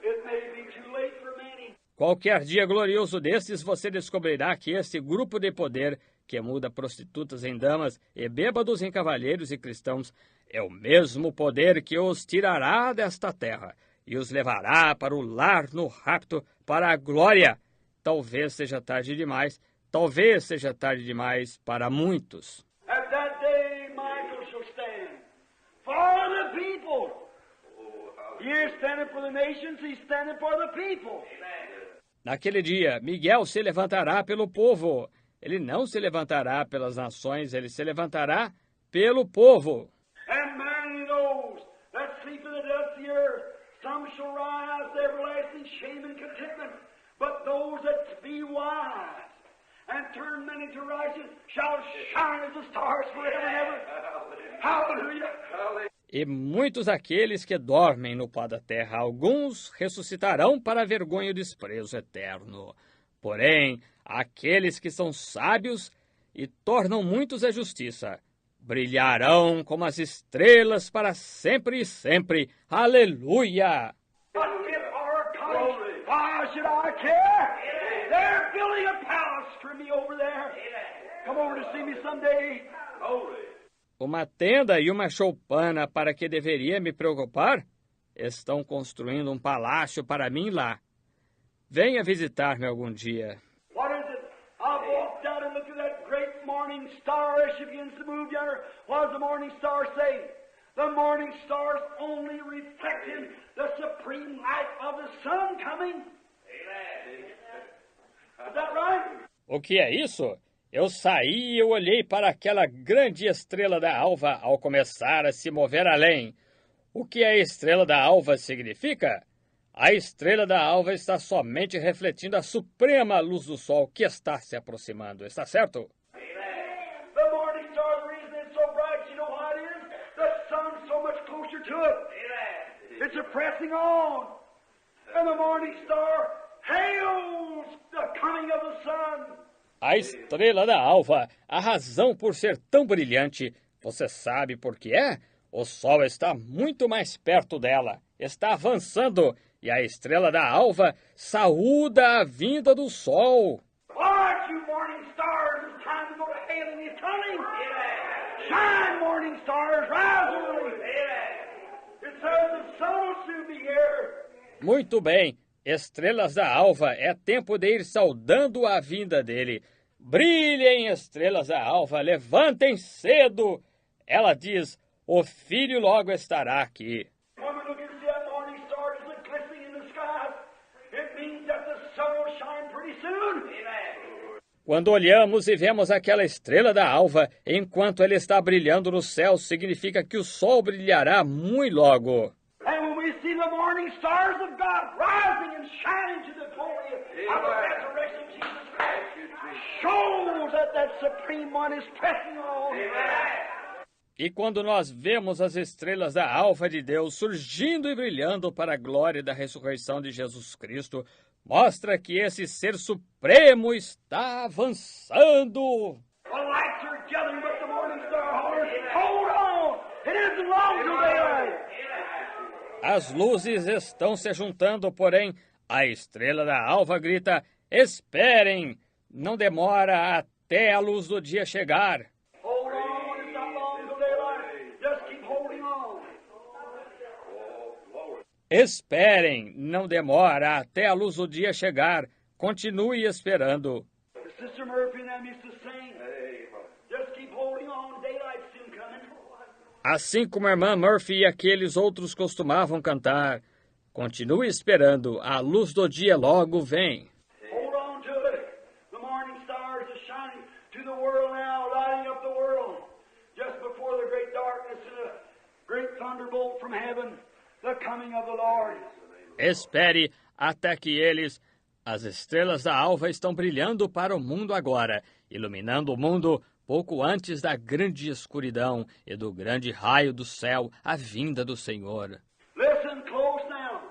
It may be too late for many. Qualquer dia glorioso desses, você descobrirá que esse grupo de poder, que muda prostitutas em damas e bêbados em cavalheiros e cristãos, é o mesmo poder que os tirará desta terra e os levará para o lar no rapto, para a glória. Talvez seja tarde demais, talvez seja tarde demais para muitos. At that day, Michael shall stand for the people. He is standing for the nations, he's standing for the people. Naquele dia, Miguel se levantará pelo povo. Ele não se levantará pelas nações, ele se levantará pelo povo. And many those that sleep in the dust of the earth, some shall rise to everlasting shame and contentment, but those that be wise and turn many to righteousness shall shine as the stars forever and ever. Hallelujah. E muitos aqueles que dormem no pó da terra, alguns ressuscitarão para a vergonha e o desprezo eterno. Porém, aqueles que são sábios e tornam muitos a justiça, brilharão como as estrelas para sempre e sempre. Aleluia! But if our college, why should I care? They're building a palace for me over there. Come over to see me someday. Uma tenda e uma choupana para que deveria me preocupar? Estão construindo um palácio para mim lá. Venha visitar-me algum dia. What is it? I walked out and looked at that great morning star as she begins to move yonder. What does the morning star say? The morning star's only reflecting the supreme light of the sun coming. Is that right? O que é isso? Eu saí e eu olhei para aquela grande estrela da alva ao começar a se mover além. O que a estrela da alva significa? A estrela da alva está somente refletindo a suprema luz do sol que está se aproximando. Está certo? The morning star, the reason it's so bright, you know why it is? The sun's so much closer to it. It's pressing on. And the morning star hails the coming of the sun. A estrela da alva, a razão por ser tão brilhante, você sabe por que é? O sol está muito mais perto dela, está avançando, e a estrela da alva saúda a vinda do sol. Aren't you morning stars? It's time to go to hail and he's coming. Shine, morning stars, rise early. It says the sun will soon be here. Muito bem, estrelas da alva, é tempo de ir saudando a vinda dele. Brilhem, estrelas da alva, levantem cedo. Ela diz, o filho logo estará aqui. When we look and see that morning star just glistening in the sky, it means that the sun will shine pretty soon. Quando olhamos e vemos aquela estrela da alva, enquanto ela está brilhando no céu, significa que o sol brilhará muito logo. And when we see the morning stars of God rising and shining to the glory of the resurrection of Jesus Christ, shows that that supreme one is pressing on. E quando nós vemos as estrelas da alva de Deus surgindo e brilhando para a glória da ressurreição de Jesus Cristo, mostra que esse ser supremo está avançando. The lights are gathering, but the morning star hollers, hold on! It isn't long till daylight. As luzes estão se juntando, porém, a estrela da alva grita, esperem! Não demora até a luz do dia chegar. Hold on, it's not long till daylight. Just keep holding on. Esperem, não demora até a luz do dia chegar. Continue esperando. Sister Murphy and them used to sing. Just keep holding on, daylight's soon coming. Assim como a irmã Murphy e aqueles outros costumavam cantar. Continue esperando, a luz do dia logo vem. Hold on to it. The morning stars are shining to the world now, lighting up the world. Just before the great darkness and a great thunderbolt from heaven, the coming of the Lord. Espere até que as estrelas da alva estão brilhando para o mundo agora, iluminando o mundo pouco antes da grande escuridão e do grande raio do céu, a vinda do Senhor. Listen close now.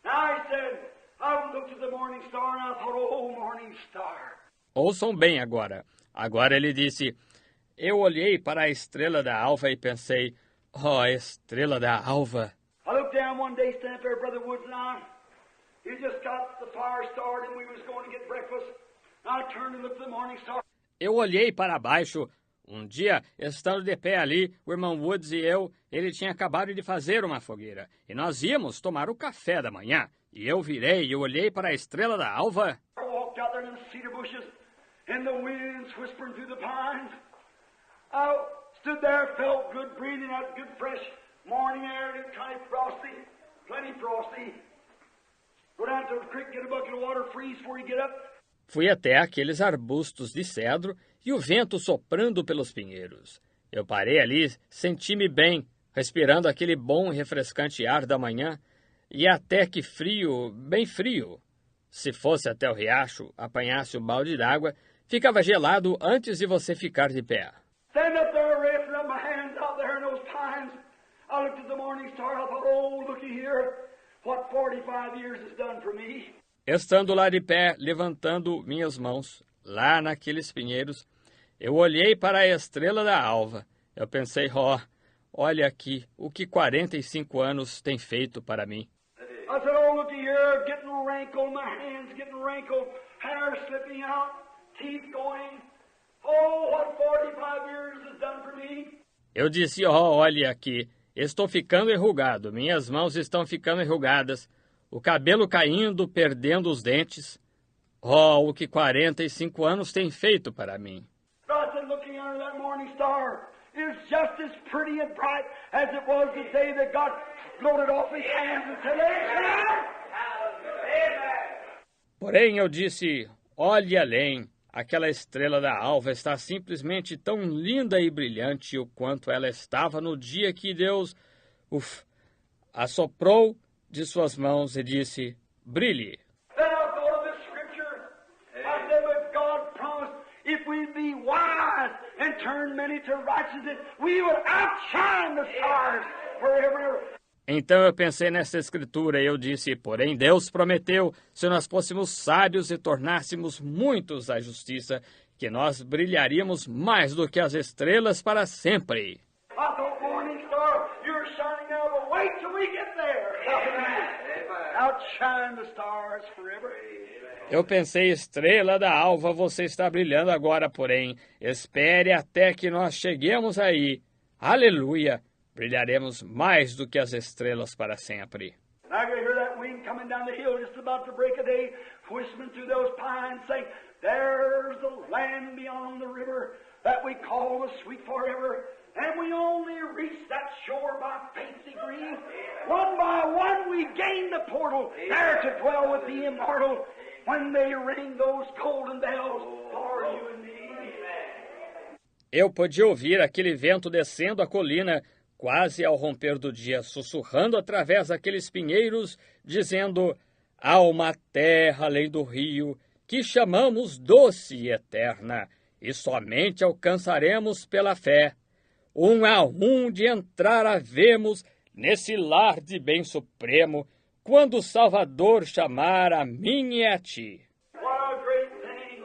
Now he said, I looked at the morning star and I thought, oh, morning star. Ouçam bem agora. Agora ele disse, eu olhei para a estrela da alva e pensei, oh, estrela da alva. I looked down one day, standing up there, Brother Woods and I. He just got the fire started and we was going to get breakfast. I turned and looked at the morning star. Eu olhei para baixo. Um dia, estando de pé ali, o irmão Woods e eu, ele tinha acabado de fazer uma fogueira. E nós íamos tomar o café da manhã. E eu virei e olhei para a estrela da alva. I walked out there in the cedar bushes and the winds whispering through the pines. I stood there, felt good, breathing that good fresh morning air, and kind of frosty, plenty frosty. Go down to the creek, get a bucket of water, freeze before you get up. Fui até aqueles arbustos de cedro e o vento soprando pelos pinheiros. Eu parei ali, senti-me bem, respirando aquele bom e refrescante ar da manhã, e até que frio, bem frio. Se fosse até o riacho, apanhasse um balde d'água, ficava gelado antes de você ficar de pé. Stand up there, raising up my hands out there in those pines. I looked at the morning star, I thought, oh, looky here, what 45 years has done for me. Estando lá de pé, levantando minhas mãos, lá naqueles pinheiros, eu olhei para a estrela da alva. Eu pensei, olha aqui, o que 45 anos tem feito para mim. I said, oh, looky here, getting wrinkled, my hands getting wrinkled, hair slipping out, teeth going. Oh, what 45 years has done for me. Eu disse, olha aqui, estou ficando enrugado, minhas mãos estão ficando enrugadas, o cabelo caindo, perdendo os dentes. O que 45 anos tem feito para mim. I said, looking under that morning star is just as pretty and bright as it was the day that God floated off his hands and said, Amen. Porém, eu disse, olhe além, aquela estrela da alva está simplesmente tão linda e brilhante o quanto ela estava no dia que Deus, assoprou de suas mãos e disse, brilhe. Then I thought of this scripture. I said, but God promised if we be wise and turn many to righteousness, we will outshine the stars forever and ever. Então eu pensei nessa escritura e eu disse, porém Deus prometeu, se nós fôssemos sábios e tornássemos muitos à justiça, que nós brilharíamos mais do que as estrelas para sempre. I thought, morning star, you're shining now, but wait till we get there. Outshine the stars forever. Eu pensei, estrela da alva, você está brilhando agora, porém, espere até que nós cheguemos aí. Aleluia! Brilharemos mais do que as estrelas para sempre. And I could hear that wind coming down the hill just about to break a day, whistling through those pines, saying, there's the land beyond the river that we call the sweet forever. And we only reach that shore by faith's degree. One by one we gain the portal, there to dwell with the immortal, when they ring those golden bells for you and me. Eu podia ouvir aquele vento descendo a colina, quase ao romper do dia, sussurrando através daqueles pinheiros, dizendo, há uma terra além do rio, que chamamos doce e eterna, e somente alcançaremos pela fé. Um a um de entrar havemos nesse lar de bem supremo, quando o Salvador chamar a mim e a ti. What a great thing!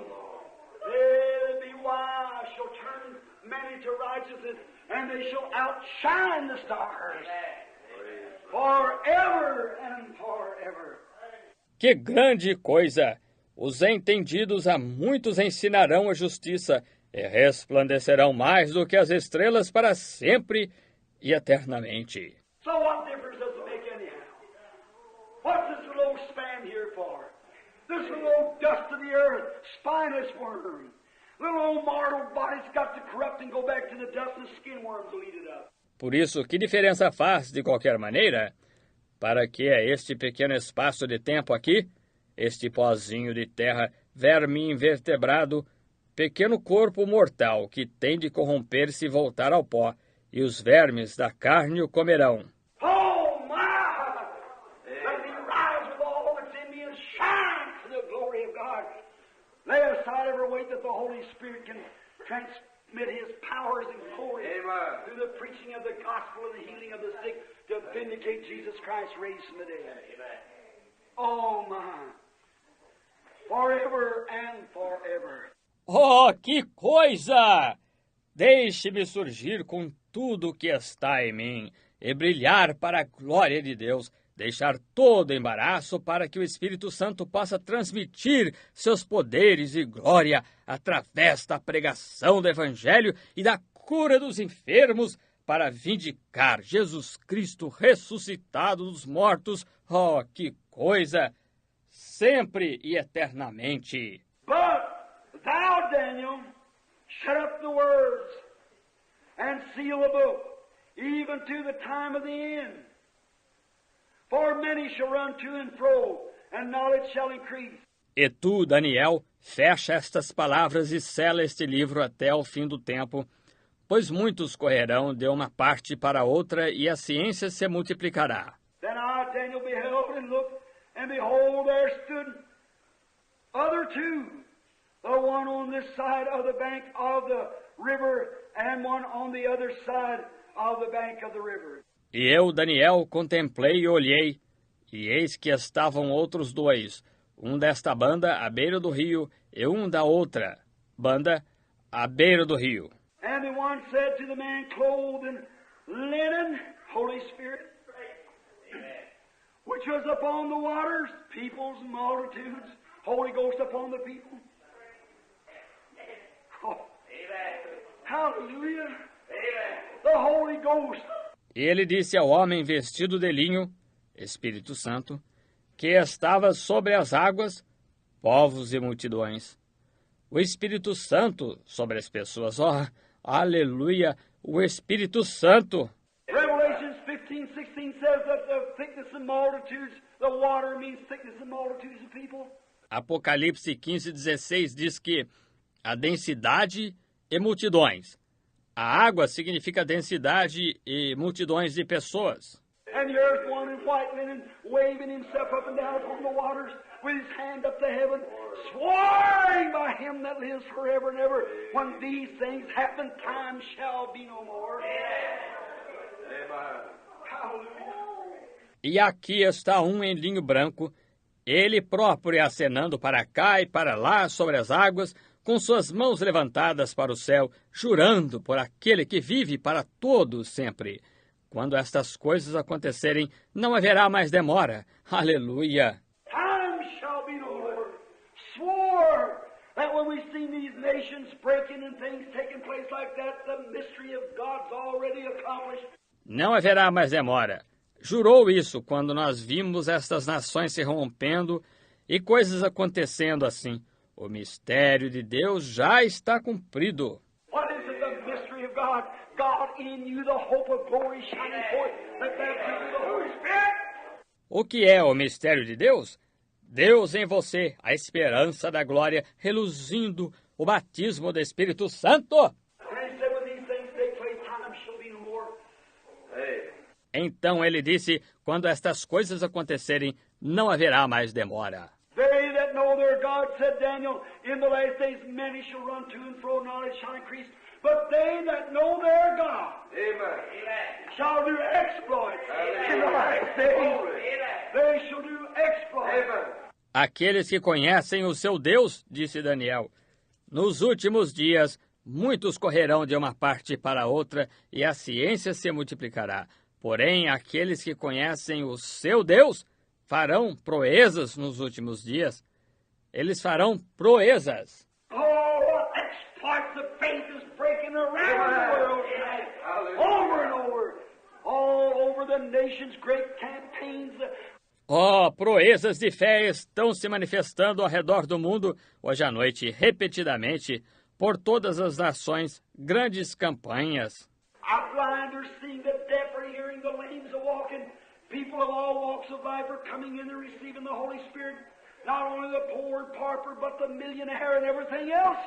They be wise shall turn many to righteousness, and they shall outshine the stars forever and forever. Que grande coisa! Os entendidos a muitos ensinarão a justiça, e resplandecerão mais do que as estrelas para sempre e eternamente. So what difference does it make anyhow? here for? This little old dust of the earth, spineless worm. Little old mortal body's got to corrupt and go back to the dust, and the skin worms will eat it up. Por isso, que diferença faz, de qualquer maneira? Para que é este pequeno espaço de tempo aqui, este pozinho de terra, verme invertebrado, pequeno corpo mortal que tem de corromper-se e voltar ao pó, e os vermes da carne o comerão. Oh, my! Let me rise with all that's in me and shine for the glory of God. Lay aside every weight that the Holy Spirit can transmit His powers and glory through the preaching of the gospel and the healing of the sick to vindicate Jesus Christ raised from the dead. Oh, my! Forever and forever. Oh, que coisa! Deixe-me surgir com tudo o que está em mim e brilhar para a glória de Deus, deixar todo embaraço para que o Espírito Santo possa transmitir seus poderes e glória através da pregação do Evangelho e da cura dos enfermos para vindicar Jesus Cristo ressuscitado dos mortos. Oh, que coisa! Sempre e eternamente. But thou, Daniel, shut up the words and seal the book, even to the time of the end. For many shall run to and fro, and knowledge shall increase. E tu, Daniel, fecha estas palavras e sela este livro até o fim do tempo, pois muitos correrão de uma parte para outra e a ciência se multiplicará. Then I, Daniel, beheld and looked, and behold, there stood other two, the one on this side of the bank of the river, and one on the other side of the bank of the river. E eu, Daniel, contemplei e olhei, e eis que estavam outros dois, um desta banda à beira do rio, e um da outra banda à beira do rio. And the one said to the man clothed in linen, Holy Spirit, which was upon the waters, peoples and multitudes, Holy Ghost upon the people. Oh, hallelujah. The Holy Ghost. E ele disse ao homem vestido de linho, Espírito Santo, que estava sobre as águas, povos e multidões. O Espírito Santo sobre as pessoas. Oh, aleluia, o Espírito Santo. Revelations 15:16 says that the thickness of multitudes, the water means thickness of multitudes of people. Apocalipse 15:16 diz que a densidade e multidões. A água significa densidade e multidões de pessoas. And the earth one in white linen, waving himself up and down upon the waters, with his hand up to heaven, swearing by him that lives forever and ever. When these things happen, time shall be no more. Amen. Hallelujah. E aqui está um em linho branco, ele próprio acenando para cá e para lá sobre as águas, com suas mãos levantadas para o céu, jurando por aquele que vive para todos sempre. Quando estas coisas acontecerem, não haverá mais demora. Aleluia! Time shall be no more. Swore that when we see these nations breaking and things taking place like that, the mystery of God's already accomplished. Não haverá mais demora. Jurou isso quando nós vimos estas nações se rompendo e coisas acontecendo assim. O mistério de Deus já está cumprido. What is it, the mystery of God? God in you, the hope of glory shining forth, that baptism of the Holy Spirit. O que é o mistério de Deus? Deus em você, a esperança da glória, reluzindo o batismo do Espírito Santo. And he said, when these things take place, time shall be no more. Hey. Então ele disse, quando estas coisas acontecerem, não haverá mais demora. They that know their God, said Daniel, in the last days many shall run to and fro, knowledge shall increase. But they that know their God, Amen, shall do exploits. Amen. In the last days. They shall do exploits. Amen. Aqueles que conhecem o seu Deus, disse Daniel, nos últimos dias muitos correrão de uma parte para outra e a ciência se multiplicará. Porém, aqueles que conhecem o seu Deus farão proezas nos últimos dias. Eles farão proezas. Oh, what exploits of faith is breaking around the world tonight. Over and over. All over the nations, great campaigns. Oh, proezas de fé estão se manifestando ao redor do mundo hoje à noite, repetidamente, por todas as nações, grandes campanhas. Our blind are seeing, the deaf are hearing, the lame are walking. People of all walks of life are coming in and receiving the Holy Spirit. Not only the poor and pauper, but the millionaire and everything else.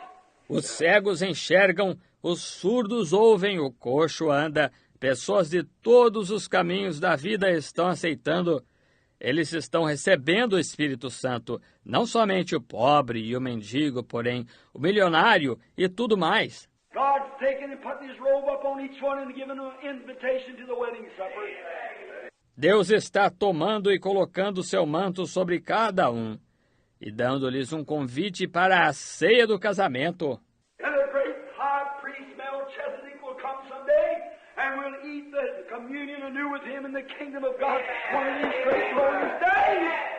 Os cegos enxergam, os surdos ouvem, o coxo anda. Pessoas de todos os caminhos da vida estão aceitando. Eles estão recebendo o Espírito Santo, não somente o pobre e o mendigo, porém o milionário e tudo mais. God's taken and put his robe up on each one and given an invitation to the wedding supper. Deus está tomando e colocando seu manto sobre cada um e dando-lhes um convite para a ceia do casamento. And the great high priest Melchizedek will come someday, and we'll eat the communion anew with him in the kingdom of God one of these great glorious days.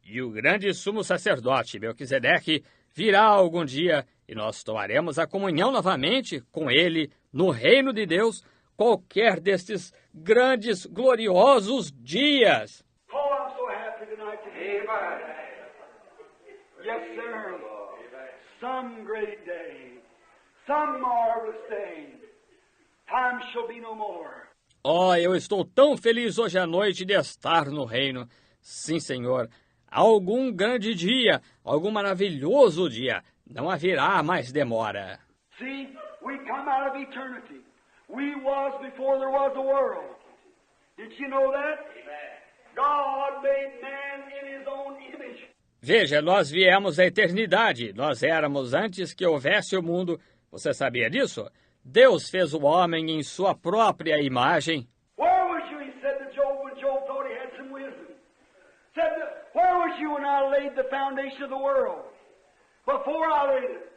E o grande sumo sacerdote Melquisedeque virá algum dia e nós tomaremos a comunhão novamente com ele no reino de Deus, qualquer destes grandes, gloriosos dias. Oh, I'm so happy tonight to be here. Yes, sir. Some great day, some marvelous day. Time shall be no more. Oh, eu estou tão feliz hoje à noite de estar no reino. Sim, Senhor. Algum grande dia, algum maravilhoso dia. Não haverá mais demora. See, we come out of eternity. We was before there was a world. Did you know that? God made man in his own image. Veja, nós viemos da eternidade. Nós éramos antes que houvesse o mundo. Você sabia disso? Deus fez o homem em sua própria imagem. Where was you, he said to Job, when Job thought he had some wisdom? Said, where was you when I laid the foundation of the world? Before I laid it,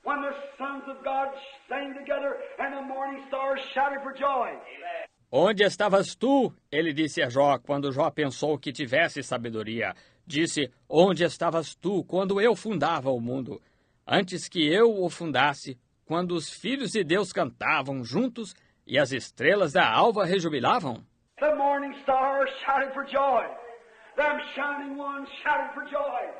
when the sons of God sang together and the morning stars shouted for joy. Onde estavas tu? Ele disse a Jó, quando Jó pensou que tivesse sabedoria. Disse, onde estavas tu, quando eu fundava o mundo? Antes que eu o fundasse, quando os filhos de Deus cantavam juntos e as estrelas da alva rejubilavam? The morning stars shouted for joy. Them shining ones shouted for joy.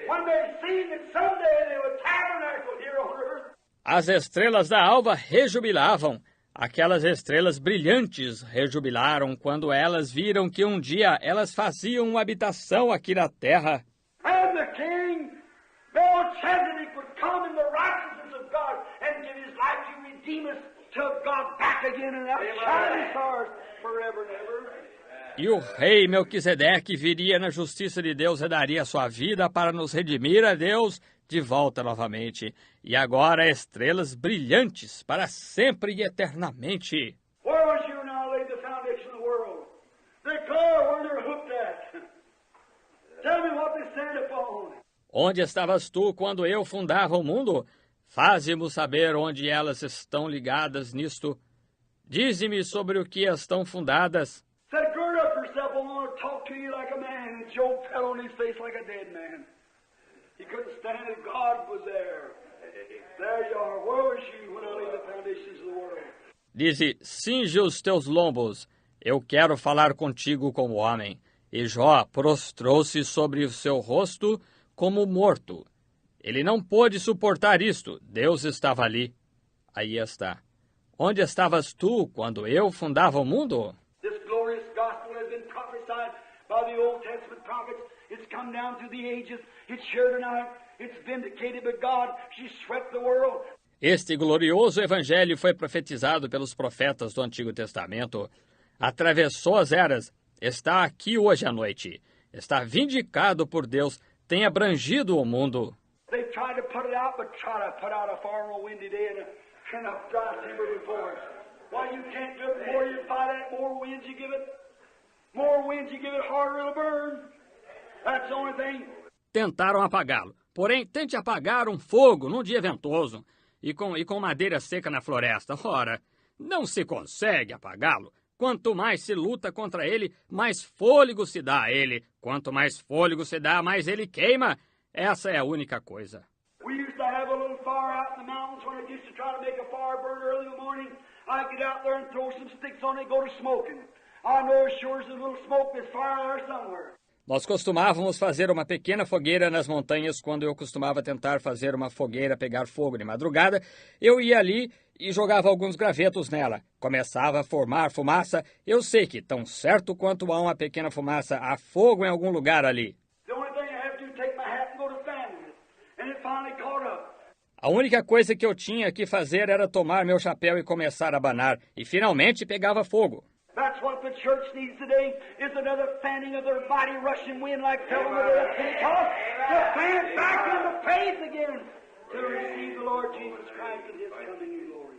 When they seen that someday they would tabernacle here on earth. As estrelas da alva rejubilavam. Aquelas estrelas brilhantes rejubilaram quando elas viram que um dia elas faziam uma habitação aqui na terra. And the king, Melchizedek, would come in the righteousness of God and give his life to redeem us to God back again and out shining stars forever and ever. E o rei Melquisedeque viria na justiça de Deus e daria sua vida para nos redimir a Deus de volta novamente. E agora estrelas brilhantes para sempre e eternamente. Where was you when I laid the foundation of the world? Declare where they're hooked at. Tell me what they stand upon. Onde estavas tu quando eu fundava o mundo? Faze-me saber onde elas estão ligadas nisto. Dize-me sobre o que estão fundadas. Said, gird up yourself, I want to talk to you like a man. And Job fell on his face like a dead man. He couldn't stand it. God was there. There you are. Where was you when I laid the foundations of the world? Dize, cinge os teus lombos. Eu quero falar contigo como homem. E Jó prostrou-se sobre o seu rosto como morto. Ele não pôde suportar isto. Deus estava ali. Aí está. Onde estavas tu quando eu fundava o mundo? This glorious gospel has been prophesied by the Old Testament prophets. It's come down through the ages. It's here tonight. It's vindicated by God. She swept the world. Este glorioso evangelho foi profetizado pelos profetas do Antigo Testamento. Atravessou as eras. Está aqui hoje à noite. Está vindicado por Deus. Tem abrangido o mundo. They tried to put it out, but try to put out a fire on a windy day and a dry timber before it. Why, you can't do it. The more you fight it, more winds you give it. More winds you give it, harder it'll burn. That's the only thing. Tentaram apagá-lo. Porém, tente apagar um fogo num dia ventoso e com madeira seca na floresta. Ora, não se consegue apagá-lo. Quanto mais se luta contra ele, mais fôlego se dá a ele. Quanto mais fôlego se dá, mais ele queima. Essa é a única coisa. We used to have a little fire out in the mountains when I used to try to make a fire burn early in the morning. I'd get out there and throw some sticks on it and go to smoking. I know sure there's a little smoke, there's fire there somewhere. Nós costumávamos fazer uma pequena fogueira nas montanhas quando eu costumava tentar fazer uma fogueira pegar fogo de madrugada. Eu ia ali e jogava alguns gravetos nela. Começava a formar fumaça. Eu sei que, tão certo quanto há uma pequena fumaça, há fogo em algum lugar ali. A única coisa que eu tinha que fazer era tomar meu chapéu e começar a abanar. E finalmente pegava fogo. That's what the church needs today, is another fanning of their mighty rushing wind like fell on the day of Pentecost, to fan back into faith again, to receive the Lord Jesus Christ in His coming in glory.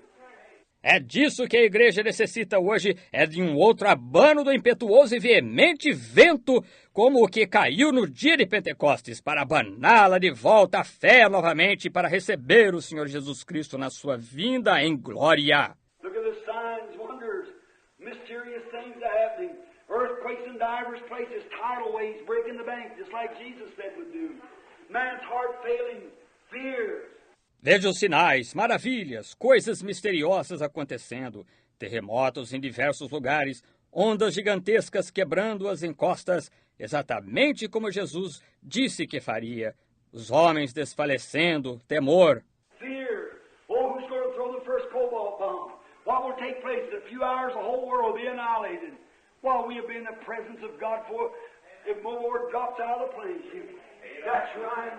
É disso que a igreja necessita hoje, é de um outro abano do impetuoso e veemente vento, como o que caiu no dia de Pentecostes, para abaná-la de volta à fé novamente, para receber o Senhor Jesus Cristo na sua vinda em glória. Look at the signs, wonders, mysterious things are happening. Earthquakes in divers places, tidal waves breaking the bank, just like Jesus said would do. Man's heart failing, fears. Veja os sinais, maravilhas, coisas misteriosas acontecendo, terremotos em diversos lugares, ondas gigantescas quebrando as encostas, exatamente como Jesus disse que faria. Os homens desfalecendo, temor. Fear. Oh, who's going to throw the first cobalt bomb? What will take place? In a few hours, the whole world will be annihilated. While we'll be in the presence of God for if the Lord drops out of the plane. That's right.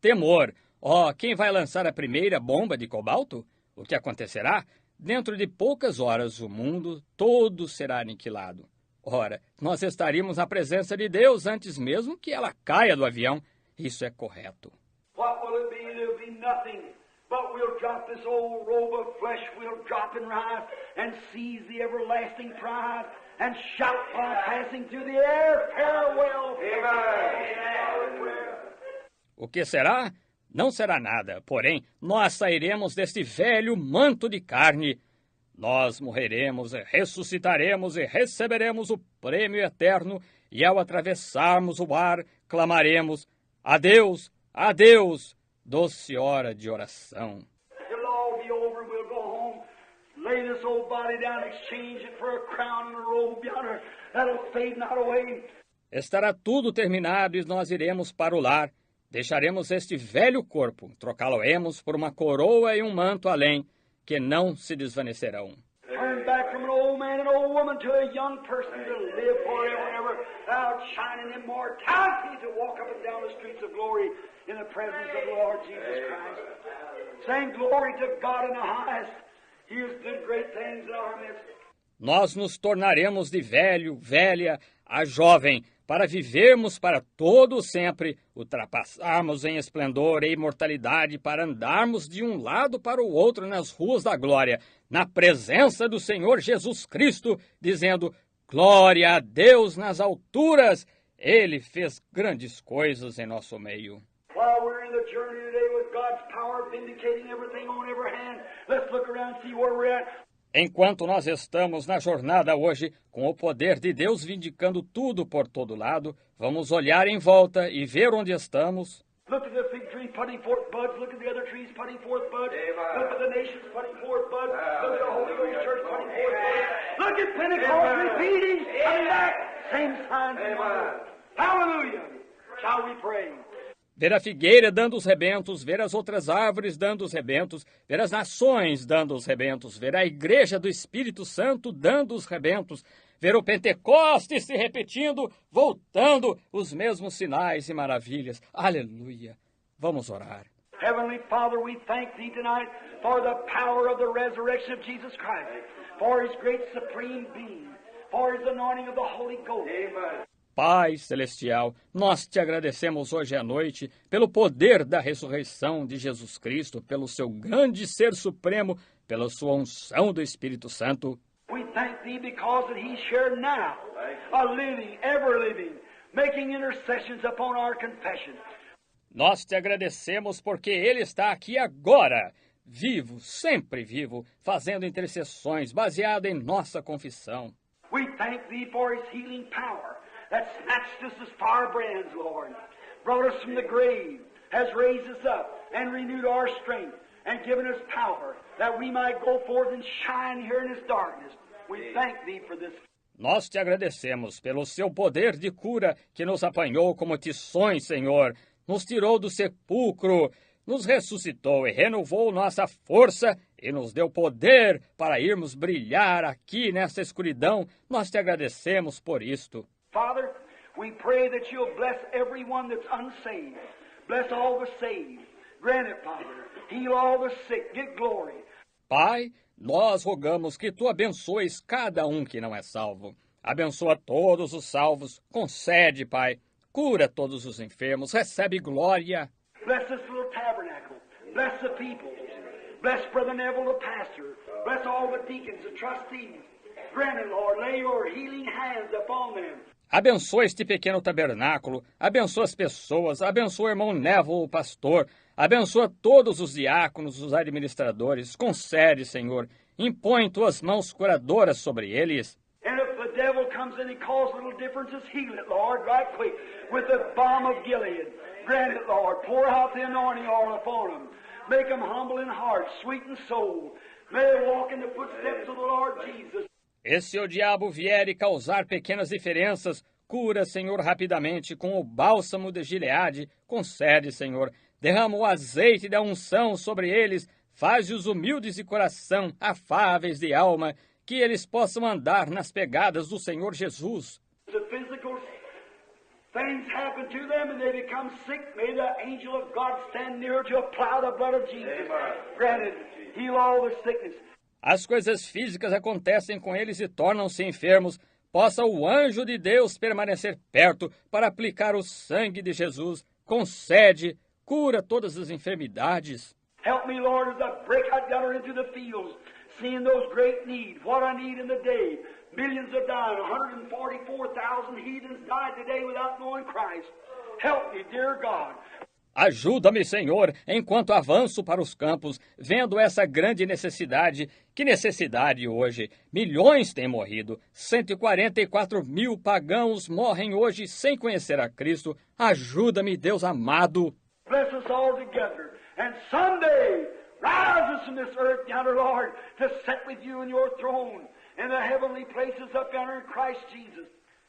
Temor. Oh, quem vai lançar a primeira bomba de cobalto? O que acontecerá? Dentro de poucas horas o mundo todo será aniquilado. Ora, nós estaríamos na presença de Deus antes mesmo que ela caia do avião. Isso é correto. What will it be? It'll be nothing. But we'll drop this old robe of flesh, we'll drop and rise and seize the everlasting prize and shout while passing through the air, farewell. Amen. O que será? Não será nada, porém, nós sairemos deste velho manto de carne. Nós morreremos e ressuscitaremos e receberemos o prêmio eterno, e ao atravessarmos o ar, clamaremos, adeus, adeus, doce hora de oração. It'll all be over, we'll go home, lay this old body down, exchange it for a crown and a robe yonder, that'll fade not away. Estará tudo terminado e nós iremos para o lar. Deixaremos este velho corpo, trocá-lo-emos por uma coroa e um manto além, que não se desvanecerão. Turn back from an old man and old woman to a young person to live forever and ever, outshining immortality to walk up and down the streets of glory in the presence of the Lord Jesus Christ. Saying glory to God in the highest. He has done great things in our midst. Nós nos tornaremos de velho, velha, a jovem, para vivermos para todo o sempre, ultrapassarmos em esplendor e imortalidade para andarmos de um lado para o outro nas ruas da glória, na presença do Senhor Jesus Cristo, dizendo, glória a Deus nas alturas, Ele fez grandes coisas em nosso meio. While we're in the journey today with God's power vindicating everything on every hand, let's look around and see where we're at. Enquanto nós estamos na jornada hoje, com o poder de Deus vindicando tudo por todo lado, vamos olhar em volta e ver onde estamos. Look at the fig tree putting forth buds. Look at the other trees putting forth buds. Look at the nations putting forth buds. Look at the Holy Ghost Church putting forth buds. Look at Pentecost repeating, coming back, same signs and wonders. Hallelujah! Shall we pray? Ver a figueira dando os rebentos, ver as outras árvores dando os rebentos, ver as nações dando os rebentos, ver a igreja do Espírito Santo dando os rebentos, ver o Pentecostes se repetindo, voltando, os mesmos sinais e maravilhas. Aleluia! Vamos orar. Heavenly Father, we thank Thee tonight for the power of the resurrection of Jesus Christ, for His great supreme being, for His anointing of the Holy Ghost. Amen. Pai Celestial, nós te agradecemos hoje à noite pelo poder da ressurreição de Jesus Cristo, pelo seu grande ser supremo, pela sua unção do Espírito Santo. We thank Thee because that He's here now, a living, ever living, making intercessions upon our confession. Nós te agradecemos porque Ele está aqui agora, vivo, sempre vivo, fazendo intercessões baseado em nossa confissão. We thank Thee for His healing power that snatched us as firebrands, Lord, brought us from the grave, has raised us up and renewed our strength and given us power that we might go forth and shine here in this darkness. We thank Thee for this. Nós te agradecemos pelo seu poder de cura que nos apanhou como tições, Senhor, nos tirou do sepulcro, nos ressuscitou e renovou nossa força e nos deu poder para irmos brilhar aqui nessa escuridão. Nós te agradecemos por isto. Father, we pray that You'll bless everyone that's unsaved. Bless all the saved. Grant it, Father. Heal all the sick. Get glory. Pai, nós rogamos que Tu abençoes cada um que não é salvo. Abençoa todos os salvos. Concede, Pai. Cura todos os enfermos. Recebe glória. Bless this little tabernacle. Bless the people. Bless Brother Neville, the pastor. Bless all the deacons, the trustees. Grant it, Lord. Lay Your healing hands upon them. Abençoa este pequeno tabernáculo, abençoa as pessoas, abençoa o irmão Neville, o pastor, abençoa todos os diáconos, os administradores. Concede, Senhor, impõe Tuas mãos curadoras sobre eles. And if the devil comes in and causes little differences, heal it, Lord, right quick, with the balm of Gilead. Grant it, Lord. Pour out the anointing oil upon them. Make them humble in heart, sweet in soul. May they walk in the footsteps of the Lord Jesus. E se o diabo vier e causar pequenas diferenças, cura, Senhor, rapidamente com o bálsamo de Gileade. Concede, Senhor, derrama o azeite da unção sobre eles, faz-os humildes de coração, afáveis de alma, que eles possam andar nas pegadas do Senhor Jesus. The physical things happen to them and they become sick. May the angel of God stand near to apply the blood of Jesus. Grant it. Heal all the sickness. As coisas físicas acontecem com eles e tornam-se enfermos. Possa o anjo de Deus permanecer perto para aplicar o sangue de Jesus. Concede, cura todas as enfermidades. Help me, Lord, as I break out yonder into the fields, seeing those great needs, what I need in the day. Millions are dying. 144,000 heathens died today without knowing Christ. Help me, dear God. Ajuda-me, Senhor, enquanto avanço para os campos, vendo essa grande necessidade. Que necessidade hoje? Milhões têm morrido. 144 mil pagãos morrem hoje sem conhecer a Cristo. Ajuda-me, Deus amado. Bless us all together. And someday, rise us from this earth yonder, Lord, to sit with You in Your throne in the heavenly places up yonder in Christ Jesus.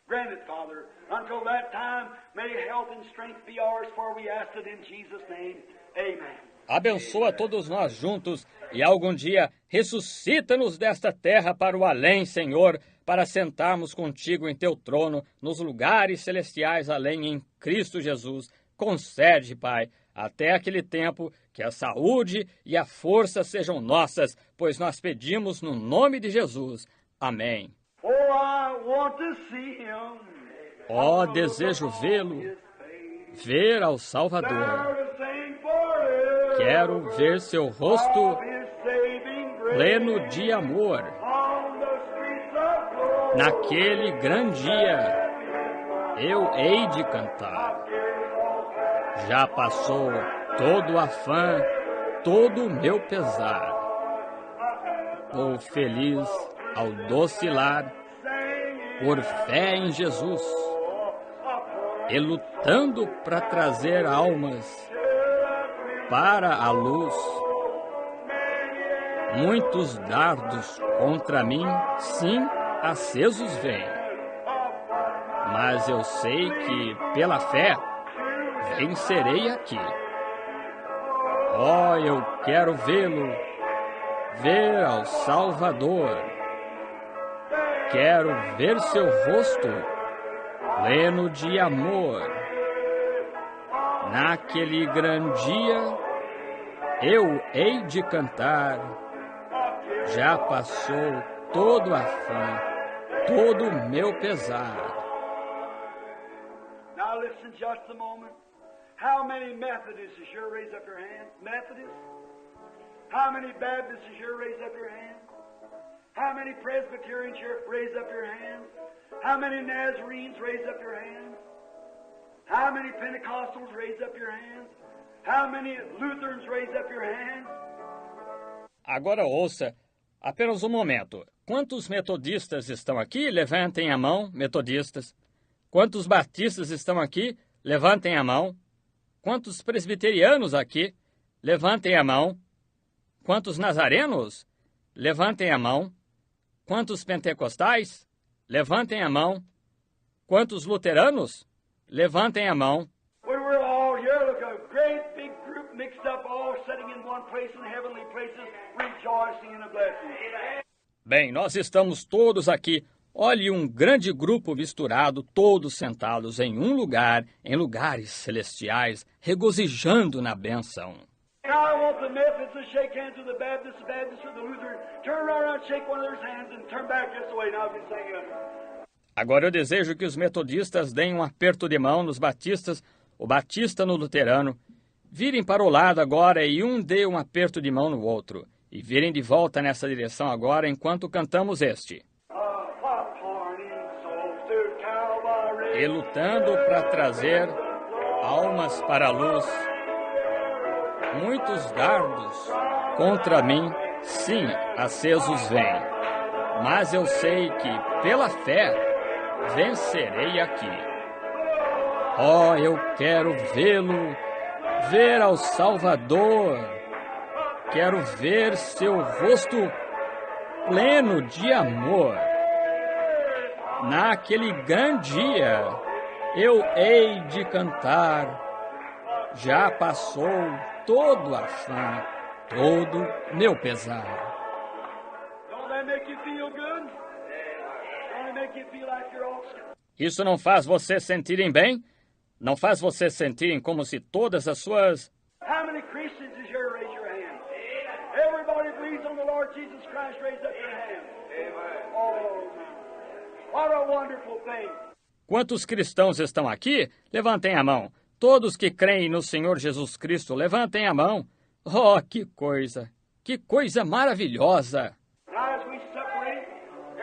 Grant it, Father. Until that time, may health and strength be ours, for we ask it in Jesus' name. Amen. Abençoa todos nós juntos e algum dia ressuscita-nos desta terra para o além, Senhor, para sentarmos contigo em Teu trono nos lugares celestiais além em Cristo Jesus. Concede, Pai, até aquele tempo que a saúde e a força sejam nossas, pois nós pedimos no nome de Jesus. Amém. Oh, I want to see Him. Ó, desejo vê-lo, ver ao Salvador. There to sing forever Quero ver seu rosto of His saving grace pleno de amor. on the streets of glory. Naquele grande dia, eu hei de cantar. Já passou todo o afã, todo o meu pesar. Vou feliz ao doce lar, por fé em Jesus, e lutando para trazer almas para a luz. Muitos dardos contra mim, sim, acesos vêm, mas eu sei que, pela fé, vencerei aqui. Oh, eu quero vê-lo, ver ao Salvador. Quero ver seu rosto pleno de amor. Naquele grande dia, eu hei de cantar. Já passou todo o afã, todo o meu pesar. Now listen just a moment. How many Methodists is here? Raise up your hand. Methodists? How many Baptists is here? Raise up your hand. How many Presbyterians here? Raise up your hand. How many Nazarenes? Raise up your hand. How many Pentecostals? Raise up your hands. How many Lutherans? Raise up your hands. Agora ouça, apenas um momento. Quantos metodistas estão aqui? Levantem a mão, metodistas. Quantos batistas estão aqui? Levantem a mão. Quantos presbiterianos aqui? Levantem a mão. Quantos nazarenos? Levantem a mão. Quantos pentecostais? Levantem a mão. Quantos luteranos? Levantem a mão. When we're all here, look, a great big group mixed up, all sitting in one place in heavenly places, rejoicing in the blessing. Bem, nós estamos todos aqui. Olhe um grande grupo misturado, todos sentados em um lugar, em lugares celestiais, regozijando na bênção. Now I want the Methodists to shake hands with the Baptists with the Lutherans. Turn around and shake one of their hands and turn back this way. Now I'll be singing. Agora eu desejo que os metodistas deem um aperto de mão nos batistas, o batista no luterano. Virem para o lado agora e um dê um aperto de mão no outro. E virem de volta nessa direção agora enquanto cantamos este. E lutando para trazer almas para a luz. Muitos dardos contra mim, sim, acesos vêm. Mas eu sei que, pela fé, vencerei aqui. Oh, eu quero vê-lo, ver ao Salvador. Quero ver seu rosto pleno de amor. Naquele grande dia, eu hei de cantar. Já passou todo afã, todo meu pesar. Don't that make you feel good? Don't it make you feel like you're all... Isso não faz você sentirem bem? Não faz você sentirem como se todas as suas... How many Christians is here? Raise your hand. Everybody believes on the Lord Jesus Christ. Raise up your hand. Amen. Oh, what a wonderful thing. Quantos cristãos estão aqui? Levantem a mão. Todos que creem no Senhor Jesus Cristo, levantem a mão. Oh, que coisa maravilhosa. Now as we separate,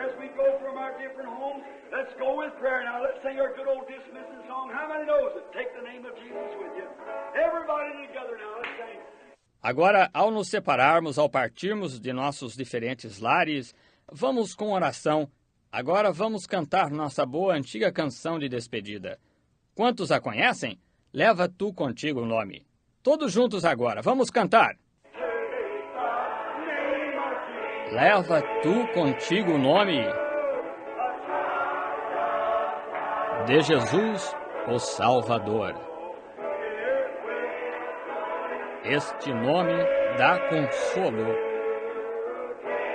as we go from our different homes, let's go with prayer. Now let's sing our good old dismissing song. How many knows it? Take the name of Jesus with you. Everybody together now, let's sing. Agora, ao nos separarmos, ao partirmos de nossos diferentes lares, vamos com oração. Agora vamos cantar nossa boa antiga canção de despedida. Quantos a conhecem? Leva tu contigo o nome. Todos juntos agora, vamos cantar. Leva tu contigo o nome de Jesus, o Salvador. Este nome dá consolo,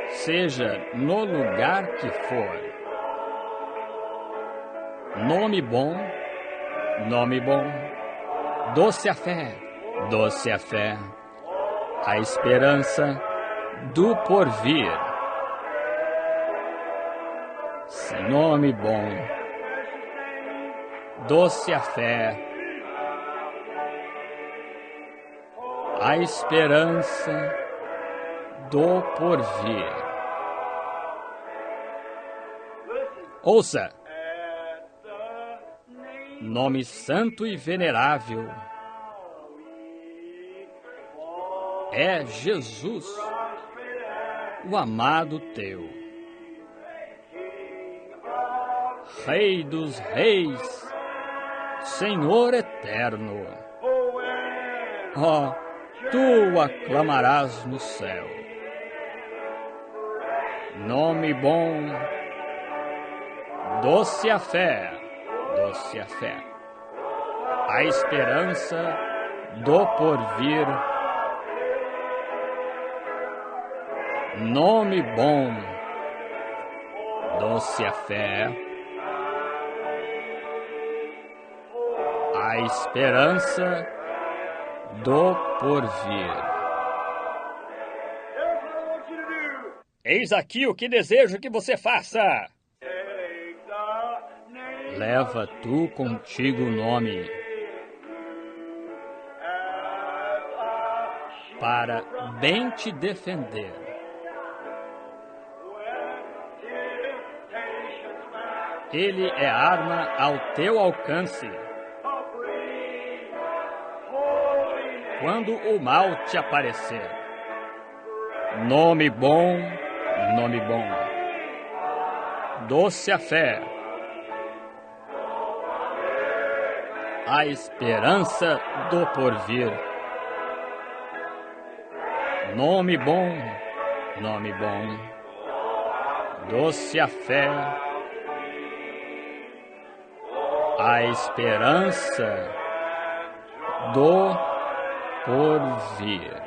seja no lugar que for. Nome bom, doce a fé, a esperança do porvir. Nome bom, doce a fé, a esperança do porvir. Ouça, nome santo e venerável é Jesus, o amado teu, Rei dos reis, Senhor eterno. Oh, tu aclamarás no céu. Nome bom, doce a fé, a esperança do porvir. Nome bom, doce a fé, a esperança do porvir. Eis aqui o que desejo que você faça. Leva tu contigo o nome para bem te defender. Ele é arma ao teu alcance. Quando o mal te aparecer. Nome bom, doce a fé, a esperança do porvir. Nome bom, doce a fé, a esperança do porvir.